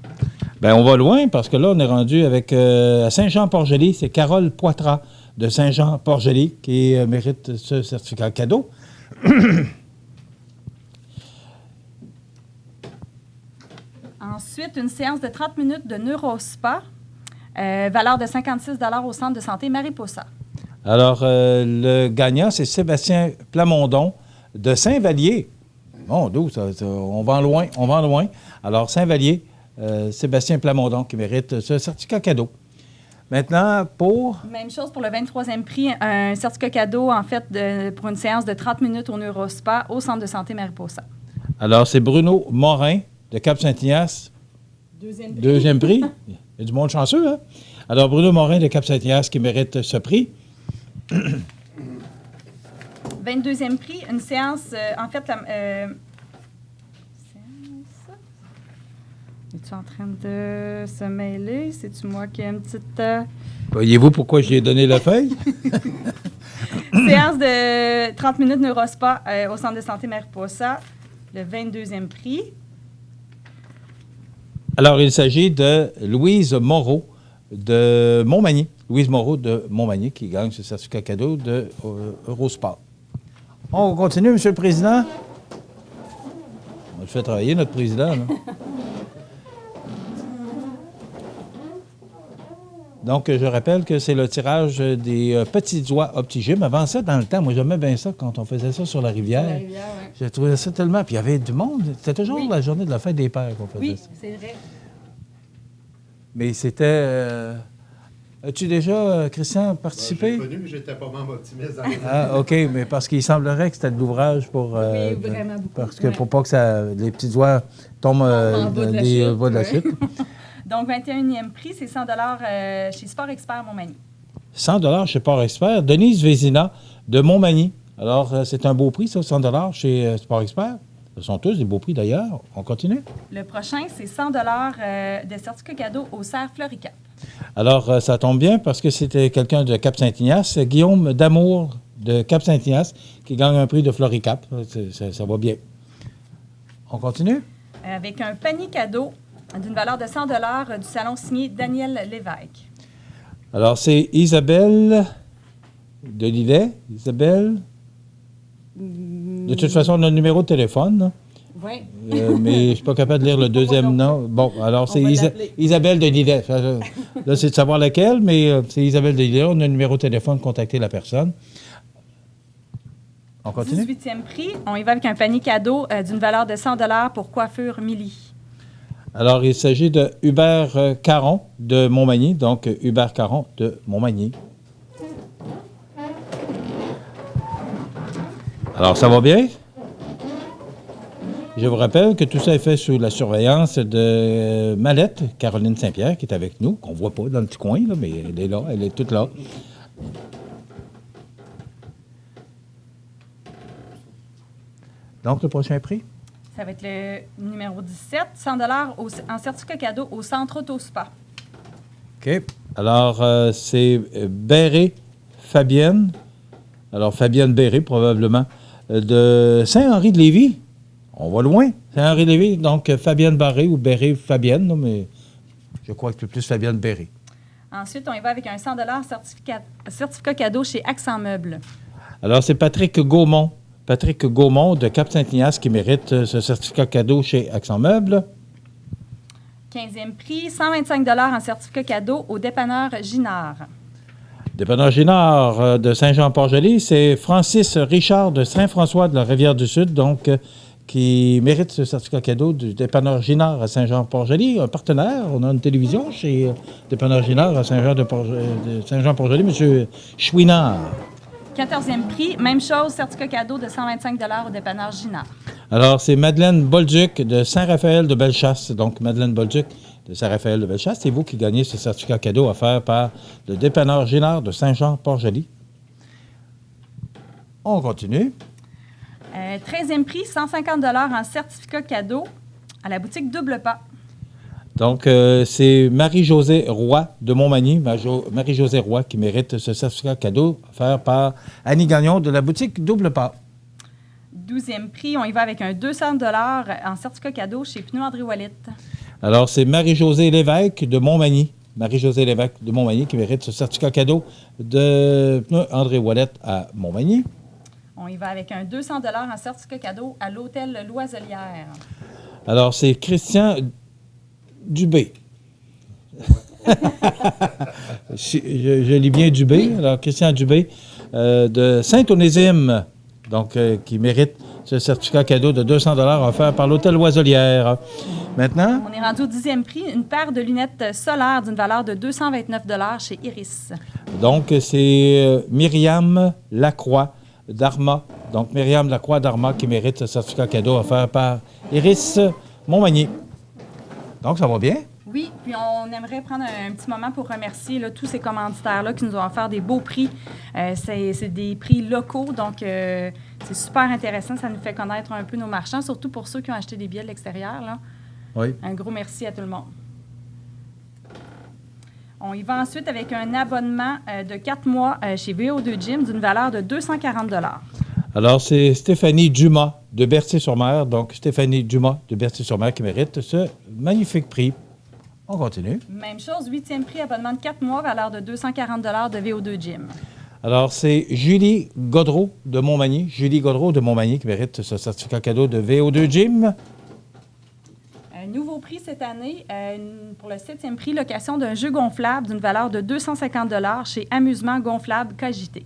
Bien, on va loin parce que là, on est rendu avec à Saint-Jean-Port-Joli. C'est Carole Poitras de Saint-Jean-Port-Joli qui mérite ce certificat cadeau. Ensuite, une séance de 30 minutes de NeuroSpa, valeur de 56 $ au centre de santé Mariposa. Alors, le gagnant, c'est Sébastien Plamondon de Saint-Vallier. Mon Dieu, on va loin. Alors, Saint-Vallier, Sébastien Plamondon qui mérite ce certificat cadeau. Maintenant, pour... Même chose pour le 23e prix, un certificat cadeau, en fait, pour une séance de 30 minutes au Neurospa au Centre de santé Mariposa. Alors, c'est Bruno Morin de Cap-Saint-Ignace. Deuxième prix. Il y a du monde chanceux, hein? Alors, Bruno Morin de Cap-Saint-Ignace qui mérite ce prix. 22e prix, une séance, en fait, es-tu en train de se mêler? C'est-tu moi qui ai une petite... Voyez-vous pourquoi j'ai donné la feuille? Séance de 30 minutes Neurospa au Centre de santé Mariposa, le 22e prix. Alors, il s'agit de Louise Moreau de Montmagny. Louise Moreau de Montmagny qui gagne ce certificat cadeau de Eurosport. On continue, M. le Président. On le fait travailler, notre président. Là. Donc, je rappelle que c'est le tirage des petits doigts Optigym. Avant ça, dans le temps, moi, j'aimais bien ça quand on faisait ça sur la rivière. Sur la rivière, oui. Je trouvais ça tellement... Puis il y avait du monde. C'était toujours la journée de la fête des pères qu'on faisait ça. Oui, c'est vrai. Mais c'était... As-tu déjà, Christian, participé? J'ai connu, mais j'étais pas membre optimiste. Ah, OK, mais parce qu'il semblerait que c'était de l'ouvrage pour... oui, vraiment beaucoup. Parce que pour pas que les petits doigts tombent dans les voies de la chute. Donc, 21e prix, c'est 100 chez Sport Expert Montmagny. 100 chez Sport Expert. Denise Vézina de Montmagny. Alors, c'est un beau prix, ça, 100 chez Sport Expert. Ce sont tous des beaux prix, d'ailleurs. On continue? Le prochain, c'est 100 de certificat cadeau au Cerf Floricap. Alors, ça tombe bien parce que c'était quelqu'un de Cap-Saint-Ignace, Guillaume Damour de Cap-Saint-Ignace, qui gagne un prix de Floricap. Ça va bien. On continue? Avec un panier cadeau d'une valeur de 100 du salon signé Daniel Lévesque. Alors, c'est Isabelle de Lillet. Isabelle? De toute façon, on a le numéro de téléphone. Oui. Mais je ne suis pas capable de lire le deuxième nom. Bon, alors, c'est Isabelle de Lillet. Là, c'est de savoir laquelle, mais c'est Isabelle de Lillet. On a le numéro de téléphone, contacter la personne. On continue? 18e prix. On y va avec un panier cadeau d'une valeur de 100 pour Coiffure Milly. Alors, il s'agit de Hubert Caron de Montmagny. Donc, Hubert Caron de Montmagny. Alors, ça va bien? Je vous rappelle que tout ça est fait sous la surveillance de Mallette, Caroline Saint-Pierre, qui est avec nous, qu'on ne voit pas dans le petit coin, là, mais elle est là, elle est toute là. Donc, le prochain prix? Ça va être le numéro 17, 100 en certificat cadeau au Centre Autospa. OK. Alors, c'est Béré Fabienne. Alors, Fabienne Béré, probablement, de Saint-Henri-de-Lévis. On va loin, Saint-Henri-de-Lévis. Donc, Fabienne Barré ou Béré Fabienne, non, mais je crois que c'est plus Fabienne Béré. Ensuite, on y va avec un 100 certificat cadeau chez Accent Meubles. Alors, c'est Patrick Gaumont. Patrick Gaumont de Cap-Saint-Ignace qui mérite ce certificat cadeau chez Accent Meubles. 15e prix, 125 en certificat cadeau au dépanneur Ginard. Dépanneur Ginard de Saint-Jean-Port-Joli, c'est Francis Richard de Saint-François de la Rivière-du-Sud, donc qui mérite ce certificat cadeau du dépanneur Ginard à Saint-Jean-Port-Joli, un partenaire. On a une télévision chez dépanneur Ginard à Saint-Jean-Port-Joli, M. Chouinard. 14e prix, même chose, certificat cadeau de 125 au dépanneur Ginard. Alors, c'est Madeleine Bolduc de Saint-Raphaël de Bellechasse. Donc, Madeleine Bolduc de Saint-Raphaël de Bellechasse, c'est vous qui gagnez ce certificat cadeau offert par le dépanneur Ginard de Saint-Jean-Port-Joli. On continue. 13e prix, 150 en certificat cadeau à la boutique Double Pas. Donc, c'est Marie-Josée Roy de Montmagny, Marie-Josée Roy, qui mérite ce certificat cadeau offert par Annie Gagnon de la boutique Double Pas. 12e prix, on y va avec un 200 en certificat cadeau chez Pneus André Wallet. Alors, c'est Marie-Josée Lévesque de Montmagny. Marie-Josée Lévesque de Montmagny qui mérite ce certificat cadeau de Pneus André Wallet à Montmagny. On y va avec un 200 en certificat cadeau à l'hôtel Loiselière. Alors, c'est Christian Dubé. je lis bien Dubé. Alors, Christian Dubé de Saint-Onésime donc qui mérite ce certificat cadeau de 200 $ offert par l'Hôtel Loiselière. Maintenant? On est rendu au 10e prix, une paire de lunettes solaires d'une valeur de 229 $ chez Iris. Donc, c'est Myriam Lacroix d'Arma. Donc, Myriam Lacroix d'Arma qui mérite ce certificat cadeau offert par Iris Montmagny. Donc, ça va bien? Oui, puis on aimerait prendre un petit moment pour remercier là, tous ces commanditaires-là qui nous ont offert des beaux prix. C'est des prix locaux, donc c'est super intéressant. Ça nous fait connaître un peu nos marchands, surtout pour ceux qui ont acheté des billets de l'extérieur. Là. Oui. Un gros merci à tout le monde. On y va ensuite avec un abonnement de 4 mois chez VO2 Gym d'une valeur de 240 $. Alors, c'est Stéphanie Dumas de Berthier-sur-Mer. Donc, Stéphanie Dumas de Berthier-sur-Mer qui mérite ce magnifique prix. On continue. Même chose, 8e prix, abonnement de 4 mois, valeur de 240 $ de VO2 Gym. Alors, c'est Julie Gaudreau de Montmagny. Julie Gaudreau de Montmagny qui mérite ce certificat cadeau de VO2 Gym. Un nouveau prix cette année, pour le 7e prix, location d'un jeu gonflable d'une valeur de 250 $ chez Amusement Gonflable KJT.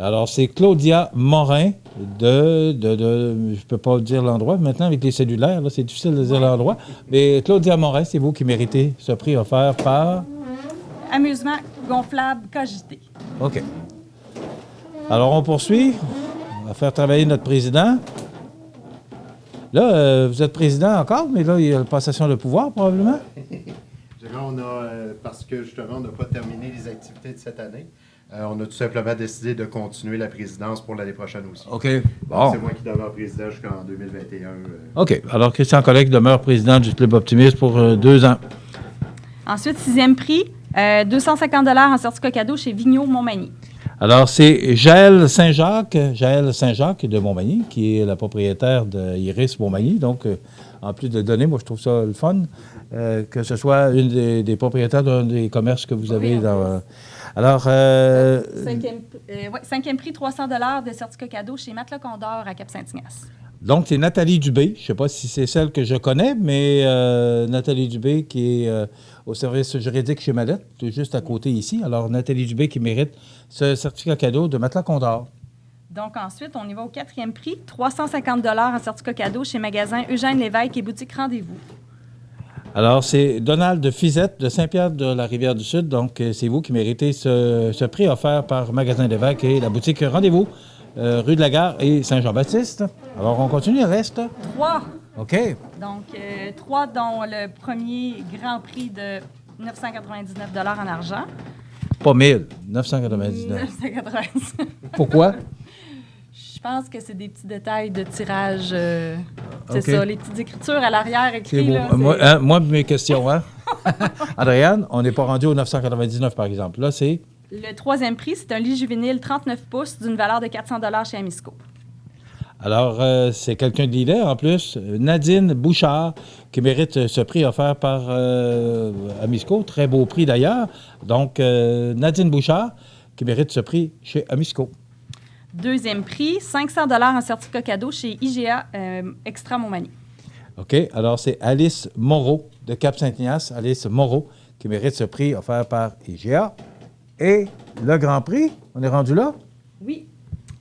Alors, c'est Claudia Morin je ne peux pas dire l'endroit. Maintenant, avec les cellulaires, là, c'est difficile de dire l'endroit. Mais Claudia Morin, c'est vous qui méritez ce prix offert par... Amusement Gonflable KJT. OK. Alors, on poursuit. On va faire travailler notre président. Là, vous êtes président encore, mais là, il y a la passation de pouvoir, probablement. Parce que, justement, on n'a pas terminé les activités de cette année. On a tout simplement décidé de continuer la présidence pour l'année prochaine aussi. OK. Bon. C'est moi qui demeure président jusqu'en 2021. OK. Alors, Christian Collègue demeure président du Club Optimiste pour 2 ans. Ensuite, 6e prix, 250 $ en certificat cadeau chez Vigneault Montmagny. Alors, c'est Jaël Saint-Jacques de Montmagny, qui est la propriétaire d'Iris Montmagny. Donc, en plus de donner, moi, je trouve ça le fun, que ce soit une des propriétaires d'un des commerces que vous avez dans... Alors... 5e prix, 300 $ de certificat cadeau chez Matelas Condor à Cap-Saint-Ignace. Donc, c'est Nathalie Dubé. Je ne sais pas si c'est celle que je connais, mais Nathalie Dubé qui est au service juridique chez Mallette, juste à côté ici. Alors, Nathalie Dubé qui mérite ce certificat cadeau de Matelas Condor. Donc, ensuite, on y va au 4e prix, 350 $ en certificat cadeau chez Magasin Eugène Lévesque et Boutique Rendez-vous. Alors, c'est Donald Fizette de Saint-Pierre de la Rivière-du-Sud. Donc, c'est vous qui méritez ce prix offert par Magasin Lévesque et la Boutique Rendez-vous, rue de la Gare et Saint-Jean-Baptiste. Alors, on continue, il reste 3. OK. Donc, 3, dont le premier grand prix de 999 $ en argent. Pas 1000, 999. 999. Pourquoi? Je pense que c'est des petits détails de tirage. C'est Okay. ça, les petites écritures à l'arrière écrites. C'est beau. Moi, mes questions, hein? Adrienne, on n'est pas rendu au 999, par exemple. Là, c'est... Le 3e prix, c'est un lit juvénile 39 pouces d'une valeur de 400 $ chez Amisco. Alors, c'est quelqu'un de l'idée, en plus. Nadine Bouchard, qui mérite ce prix offert par Amisco. Très beau prix, d'ailleurs. Donc, Nadine Bouchard, qui mérite ce prix chez Amisco. 2e prix, 500 $ en certificat cadeau chez IGA Extra Montmagny. OK. Alors, c'est Alice Moreau de Cap-Saint-Ignace. Alice Moreau, qui mérite ce prix offert par IGA. Et le Grand Prix, on est rendu là? Oui.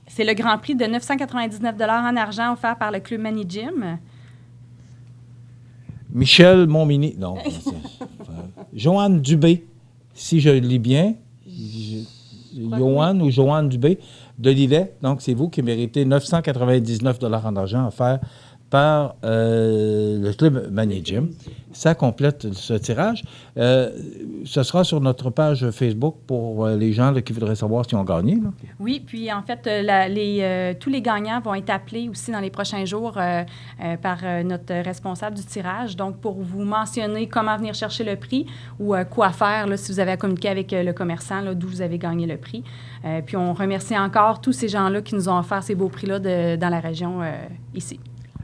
C'est le Grand Prix de 999 $ en argent offert par le Club Mani Gym. Michel Montmini. Non. Joanne Dubé, si je le lis bien. Joanne ou Joanne Dubé de Lillet. Donc, c'est vous qui méritez 999 $ en argent offert par le Club Mani Gym. Ça complète ce tirage. Ce sera sur notre page Facebook pour les gens là, qui voudraient savoir si on gagné. Là. Oui, puis en fait, tous les gagnants vont être appelés aussi dans les prochains jours par notre responsable du tirage. Donc, pour vous mentionner comment venir chercher le prix ou quoi faire là, si vous avez à communiquer avec le commerçant là, d'où vous avez gagné le prix. Puis, on remercie encore tous ces gens-là qui nous ont offert ces beaux prix-là dans la région ici.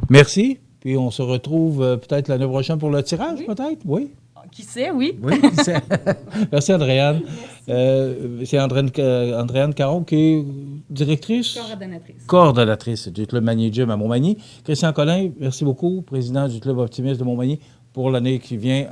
Merci. Puis on se retrouve peut-être l'année prochaine pour le tirage, oui. Peut-être? Oui. Qui sait, oui. Oui, qui sait. Merci, Andréane. C'est Andréane Caron qui est directrice? Coordonnatrice du Club Mani Gym à Montmagny. Christian Collin, merci beaucoup, président du Club Optimiste de Montmagny pour l'année qui vient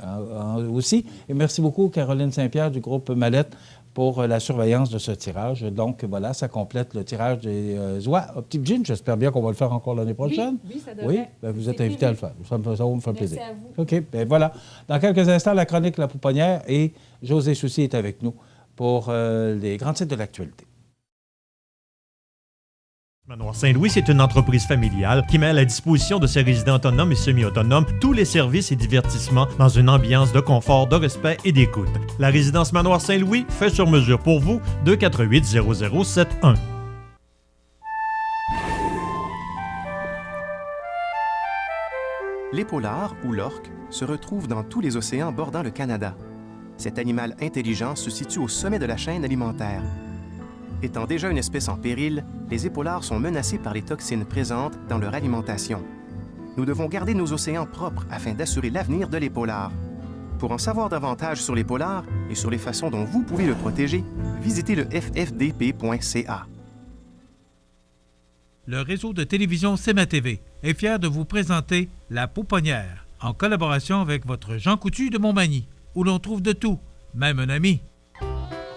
aussi. Et merci beaucoup, Caroline Saint-Pierre du groupe Mallette, pour la surveillance de ce tirage. Donc, voilà, ça complète le tirage des oies Optique-Gin. J'espère bien qu'on va le faire encore l'année prochaine. Oui, ça devrait. Oui, bien, vous êtes invité à le faire. Ça va me faire plaisir. Merci à vous. OK, bien voilà. Dans quelques instants, la chronique La Pouponnière et José Soucy est avec nous pour les grands titres de l'actualité. Manoir Saint-Louis, c'est une entreprise familiale qui met à la disposition de ses résidents autonomes et semi-autonomes tous les services et divertissements dans une ambiance de confort, de respect et d'écoute. La résidence Manoir Saint-Louis fait sur mesure pour vous, 248-0071. L'épaulard, ou l'orque, se retrouve dans tous les océans bordant le Canada. Cet animal intelligent se situe au sommet de la chaîne alimentaire. Étant déjà une espèce en péril, les épaulards sont menacés par les toxines présentes dans leur alimentation. Nous devons garder nos océans propres afin d'assurer l'avenir de l'épaulard. Pour en savoir davantage sur l'épaulard et sur les façons dont vous pouvez le protéger, visitez le ffdp.ca. Le réseau de télévision CMA TV est fier de vous présenter La Pouponnière, en collaboration avec votre Jean Coutu de Montmagny, où l'on trouve de tout, même un ami.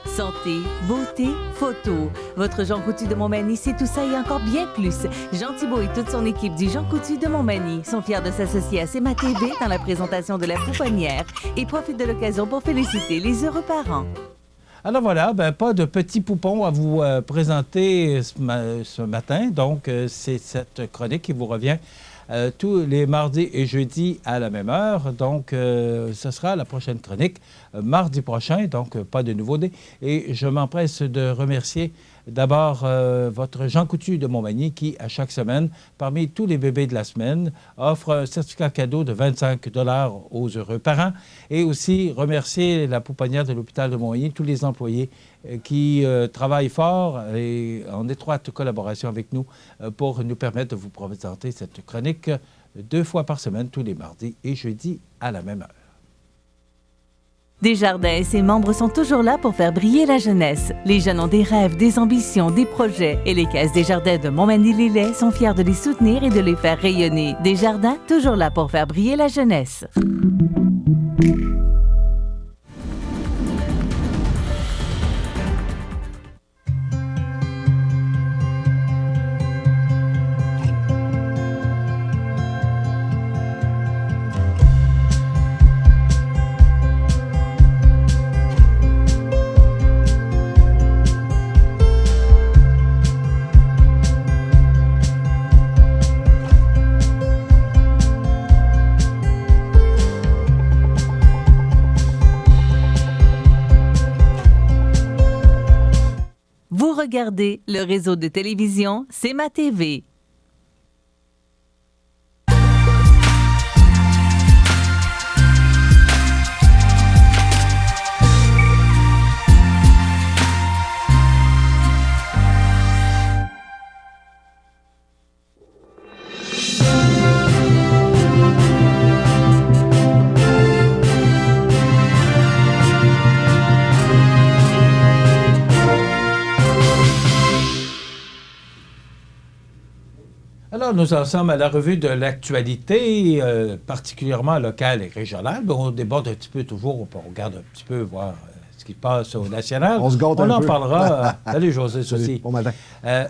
Santé, beauté, photo. Votre Jean Coutu de Montmagny, c'est tout ça et encore bien plus. Jean Thibault et toute son équipe du Jean Coutu de Montmagny sont fiers de s'associer à CMA TV dans la présentation de La Pouponnière et profitent de l'occasion pour féliciter les heureux parents. Alors voilà, ben, pas de petits poupons à vous présenter ce matin. Donc, c'est cette chronique qui vous revient tous les mardis et jeudis à la même heure. Donc, ce sera la prochaine chronique mardi prochain, donc pas de nouveautés. Et je m'empresse de remercier d'abord votre Jean Coutu de Montmagny qui, à chaque semaine, parmi tous les bébés de la semaine, offre un certificat cadeau de 25 $ aux heureux parents. Et aussi remercier la pouponnière de l'hôpital de Montmagny, tous les employés qui travaillent fort et en étroite collaboration avec nous pour nous permettre de vous présenter cette chronique 2 fois par semaine, tous les mardis et jeudis à la même heure. Desjardins et ses membres sont toujours là pour faire briller la jeunesse. Les jeunes ont des rêves, des ambitions, des projets et les caisses Desjardins de Montmagny-Lillet sont fiers de les soutenir et de les faire rayonner. Desjardins, toujours là pour faire briller la jeunesse. Regardez le réseau de télévision CMA TV. Alors, nous en sommes à la revue de l'actualité, particulièrement locale et régionale. On déborde un petit peu toujours, on regarde un petit peu, voir ce qui passe au national. On se gâte un peu. On en parlera. Salut, José, Soucy. Bon matin.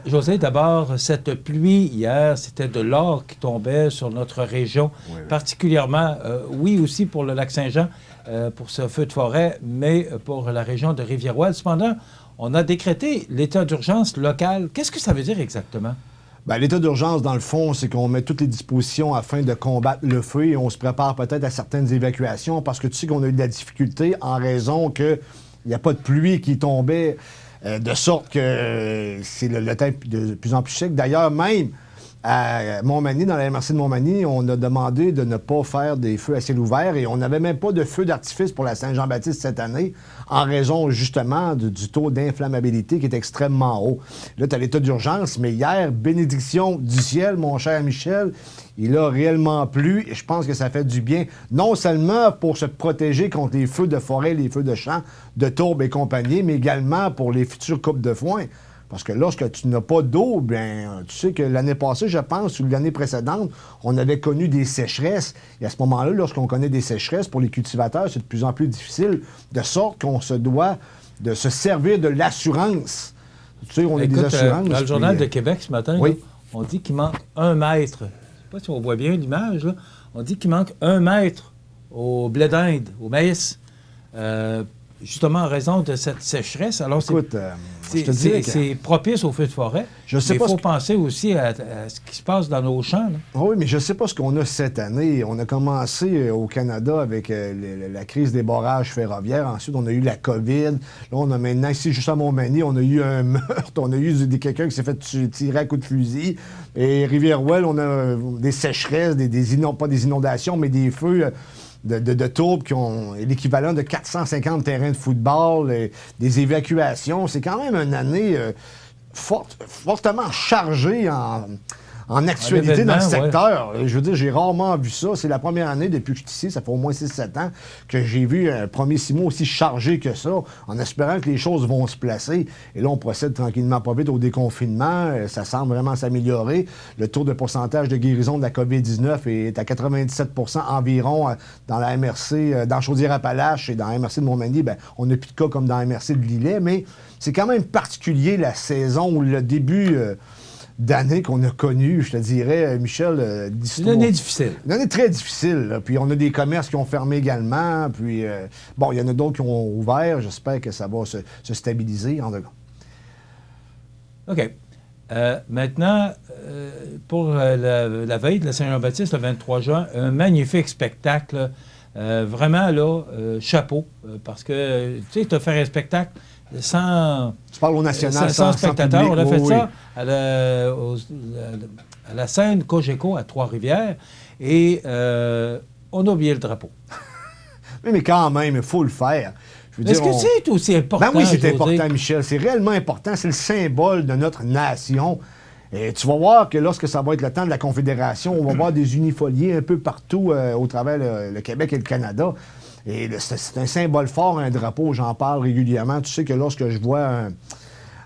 José, d'abord, cette pluie hier, c'était de l'or qui tombait sur notre région, oui. Particulièrement, oui, aussi pour le lac Saint-Jean, pour ce feu de forêt, mais pour la région de Rivière-Ouelle. Cependant, on a décrété l'état d'urgence local. Qu'est-ce que ça veut dire exactement? Bien, l'état d'urgence, dans le fond, c'est qu'on met toutes les dispositions afin de combattre le feu et on se prépare peut-être à certaines évacuations parce que tu sais qu'on a eu de la difficulté en raison qu'il n'y a pas de pluie qui tombait, de sorte que c'est le temps de plus en plus sec. D'ailleurs, même à Montmagny, dans la MRC de Montmagny, on a demandé de ne pas faire des feux à ciel ouvert et on n'avait même pas de feu d'artifice pour la Saint-Jean-Baptiste cette année en raison justement du taux d'inflammabilité qui est extrêmement haut. Là, tu as l'état d'urgence, mais hier, bénédiction du ciel, mon cher Michel, il a réellement plu et je pense que ça fait du bien, non seulement pour se protéger contre les feux de forêt, les feux de champ, de tourbe et compagnie, mais également pour les futures coupes de foin. Parce que lorsque tu n'as pas d'eau, bien, tu sais que l'année passée, je pense, ou l'année précédente, on avait connu des sécheresses. Et à ce moment-là, lorsqu'on connaît des sécheresses, pour les cultivateurs, c'est de plus en plus difficile, de sorte qu'on se doit de se servir de l'assurance. Tu sais, on a des assurances. Dans le Journal de Québec ce matin, oui. là, on dit qu'il manque 1 mètre. Je ne sais pas si on voit bien l'image. Là. On dit qu'il manque 1 mètre au blé d'Inde, au maïs, justement en raison de cette sécheresse. Alors, écoute, c'est propice aux feux de forêt. Il faut penser aussi à ce qui se passe dans nos champs. Là. Oui, mais je ne sais pas ce qu'on a cette année. On a commencé au Canada avec la crise des barrages ferroviaires. Ensuite, on a eu la COVID. Là, on a maintenant, ici, juste à Montmagny, on a eu un meurtre. On a eu quelqu'un qui s'est fait tirer à coups de fusil. Et Rivière-Ouelle, on a des sécheresses, pas des inondations, mais des feux de tourbe qui ont l'équivalent de 450 terrains de football, des évacuations. C'est quand même une année fortement chargée en actualité dans le secteur. Ouais. Je veux dire, j'ai rarement vu ça. C'est la première année depuis que je suis ici, ça fait au moins 6-7 ans, que j'ai vu un premier 6 mois aussi chargé que ça, en espérant que les choses vont se placer. Et là, on procède tranquillement pas vite au déconfinement. Ça semble vraiment s'améliorer. Le taux de pourcentage de guérison de la COVID-19 est à 97 % environ dans la MRC, dans Chaudière-Appalaches et dans la MRC de Montmagny. Bien, on n'a plus de cas comme dans la MRC de Lillet, mais c'est quand même particulier la saison ou le début d'année qu'on a connu, je te dirais, Michel. Une année difficile. Une année très difficile. Là. Puis on a des commerces qui ont fermé également. Puis, il y en a d'autres qui ont ouvert. J'espère que ça va se stabiliser en deux cas. OK. Maintenant, pour la veille de la Saint-Jean-Baptiste, le 23 juin, un magnifique spectacle. Vraiment, là, chapeau. Parce que, tu sais, tu as fait un spectacle sans... Tu parles au national, sans spectateurs. Public, on a fait oui. ça à la scène Cogeco à Trois-Rivières et on a oublié le drapeau. Mais quand même, il faut le faire. Est-ce que c'est aussi important? Ben oui, c'est important, Michel. C'est réellement important. C'est le symbole de notre nation. Et tu vas voir que lorsque ça va être le temps de la Confédération, on va voir des unifoliés un peu partout au travers le Québec et le Canada. Et c'est un symbole fort, un drapeau, j'en parle régulièrement. Tu sais que lorsque je vois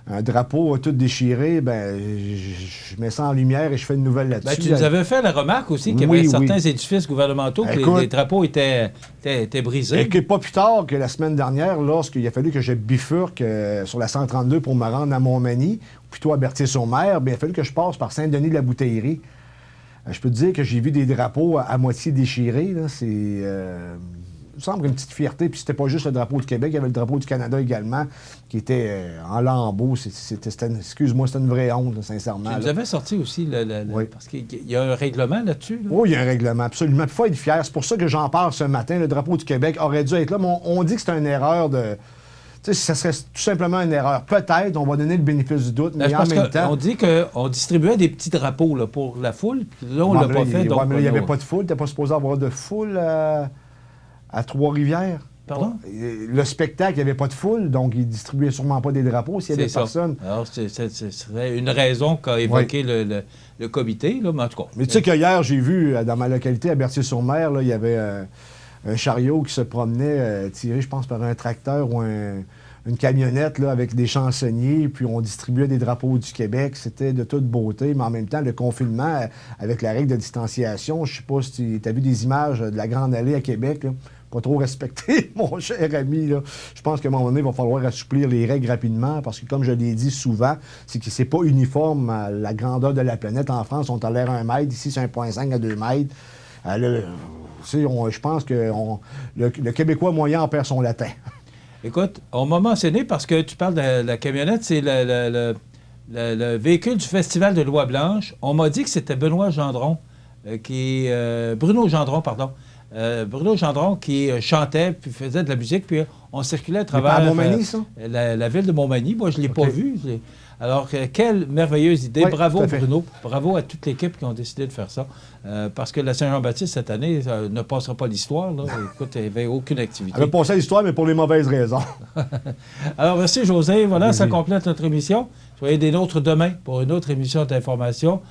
un drapeau tout déchiré, ben je mets ça en lumière et je fais une nouvelle là-dessus. Ben, tu nous avais fait la remarque aussi qu'il y avait certains édifices gouvernementaux que les drapeaux étaient brisés. Et que pas plus tard que la semaine dernière, lorsqu'il a fallu que je bifurque sur la 132 pour me rendre à Montmagny, ou plutôt à Berthier-sur-Mer, bien, il a fallu que je passe par Saint-Denis-de-la-Bouteillerie. Je peux te dire que j'ai vu des drapeaux à moitié déchirés. Là. C'est... il me semble une petite fierté. Puis c'était pas juste le drapeau du Québec, il y avait le drapeau du Canada également, qui était en lambeaux. Excuse-moi, c'était une vraie honte, là, sincèrement. Vous avez sorti aussi, parce qu'il y a un règlement là-dessus. Là. Oui, il y a un règlement, absolument. Il faut être fier. C'est pour ça que j'en parle ce matin. Le drapeau du Québec aurait dû être là, mais on dit que c'est une erreur de... Tu sais, ça serait tout simplement une erreur. Peut-être, on va donner le bénéfice du doute, mais en même temps... On dit qu'on distribuait des petits drapeaux là, pour la foule, puis là, on ne l'a pas fait. Donc, il n'y avait pas de foule. Tu n'étais pas supposé avoir de foule à Trois-Rivières. Pardon? Le spectacle, il n'y avait pas de foule, donc il ne distribuait sûrement pas des drapeaux s'il y avait personne. Alors, ce serait une raison qu'a évoqué le comité, là, mais en tout cas. Mais tu sais qu'hier, j'ai vu, dans ma localité, à Berthier-sur-Mer, il y avait un chariot qui se promenait, tiré, je pense, par un tracteur ou une camionnette là, avec des chansonniers, puis on distribuait des drapeaux du Québec. C'était de toute beauté, mais en même temps, le confinement, avec la règle de distanciation, je ne sais pas si tu as vu des images de la Grande Allée à Québec, là. Pas trop respecté, mon cher ami. Là. Je pense qu'à un moment donné, il va falloir assouplir les règles rapidement parce que, comme je l'ai dit souvent, c'est que c'est pas uniforme à la grandeur de la planète. En France, on tolère 1 mètre. Ici, c'est 1,5 à 2 mètres. Je pense que le Québécois moyen en perd son latin. Écoute, on m'a mentionné, parce que tu parles de la camionnette, c'est le véhicule du Festival de Loi-Blanche. On m'a dit que c'était Bruno Gendron, Bruno Gendron qui chantait, puis faisait de la musique, puis on circulait à travers à Montmagny, ça? La ville de Montmagny. Moi, je ne l'ai pas vu. Alors, quelle merveilleuse idée. Oui, bravo, Bruno. Bravo à toute l'équipe qui ont décidé de faire ça. Parce que la Saint-Jean-Baptiste, cette année, ne passera pas l'histoire. Là. Écoute, il n'y avait aucune activité. Elle va passer à l'histoire, mais pour les mauvaises raisons. Alors, merci, José. Voilà, ça complète notre émission. Soyez des nôtres demain pour une autre émission d'information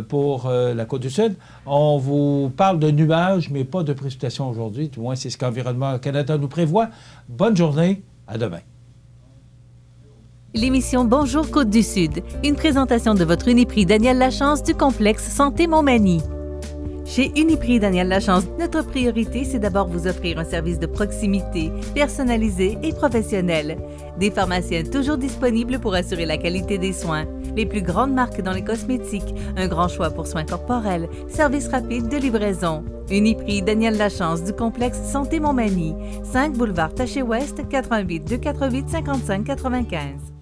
pour la Côte-du-Sud. On vous parle de nuages, mais pas de précipitations aujourd'hui. Du moins, c'est ce qu'Environnement Canada nous prévoit. Bonne journée. À demain. L'émission Bonjour Côte-du-Sud, une présentation de votre Uniprix Daniel Lachance du complexe Santé Montmagny. Chez Uniprix Daniel Lachance, notre priorité, c'est d'abord vous offrir un service de proximité, personnalisé et professionnel. Des pharmaciens toujours disponibles pour assurer la qualité des soins. Les plus grandes marques dans les cosmétiques, un grand choix pour soins corporels, service rapide de livraison. Uniprix Daniel Lachance du complexe Santé Montmagny, 5 boulevard Taché-Ouest, 88 248 55 95.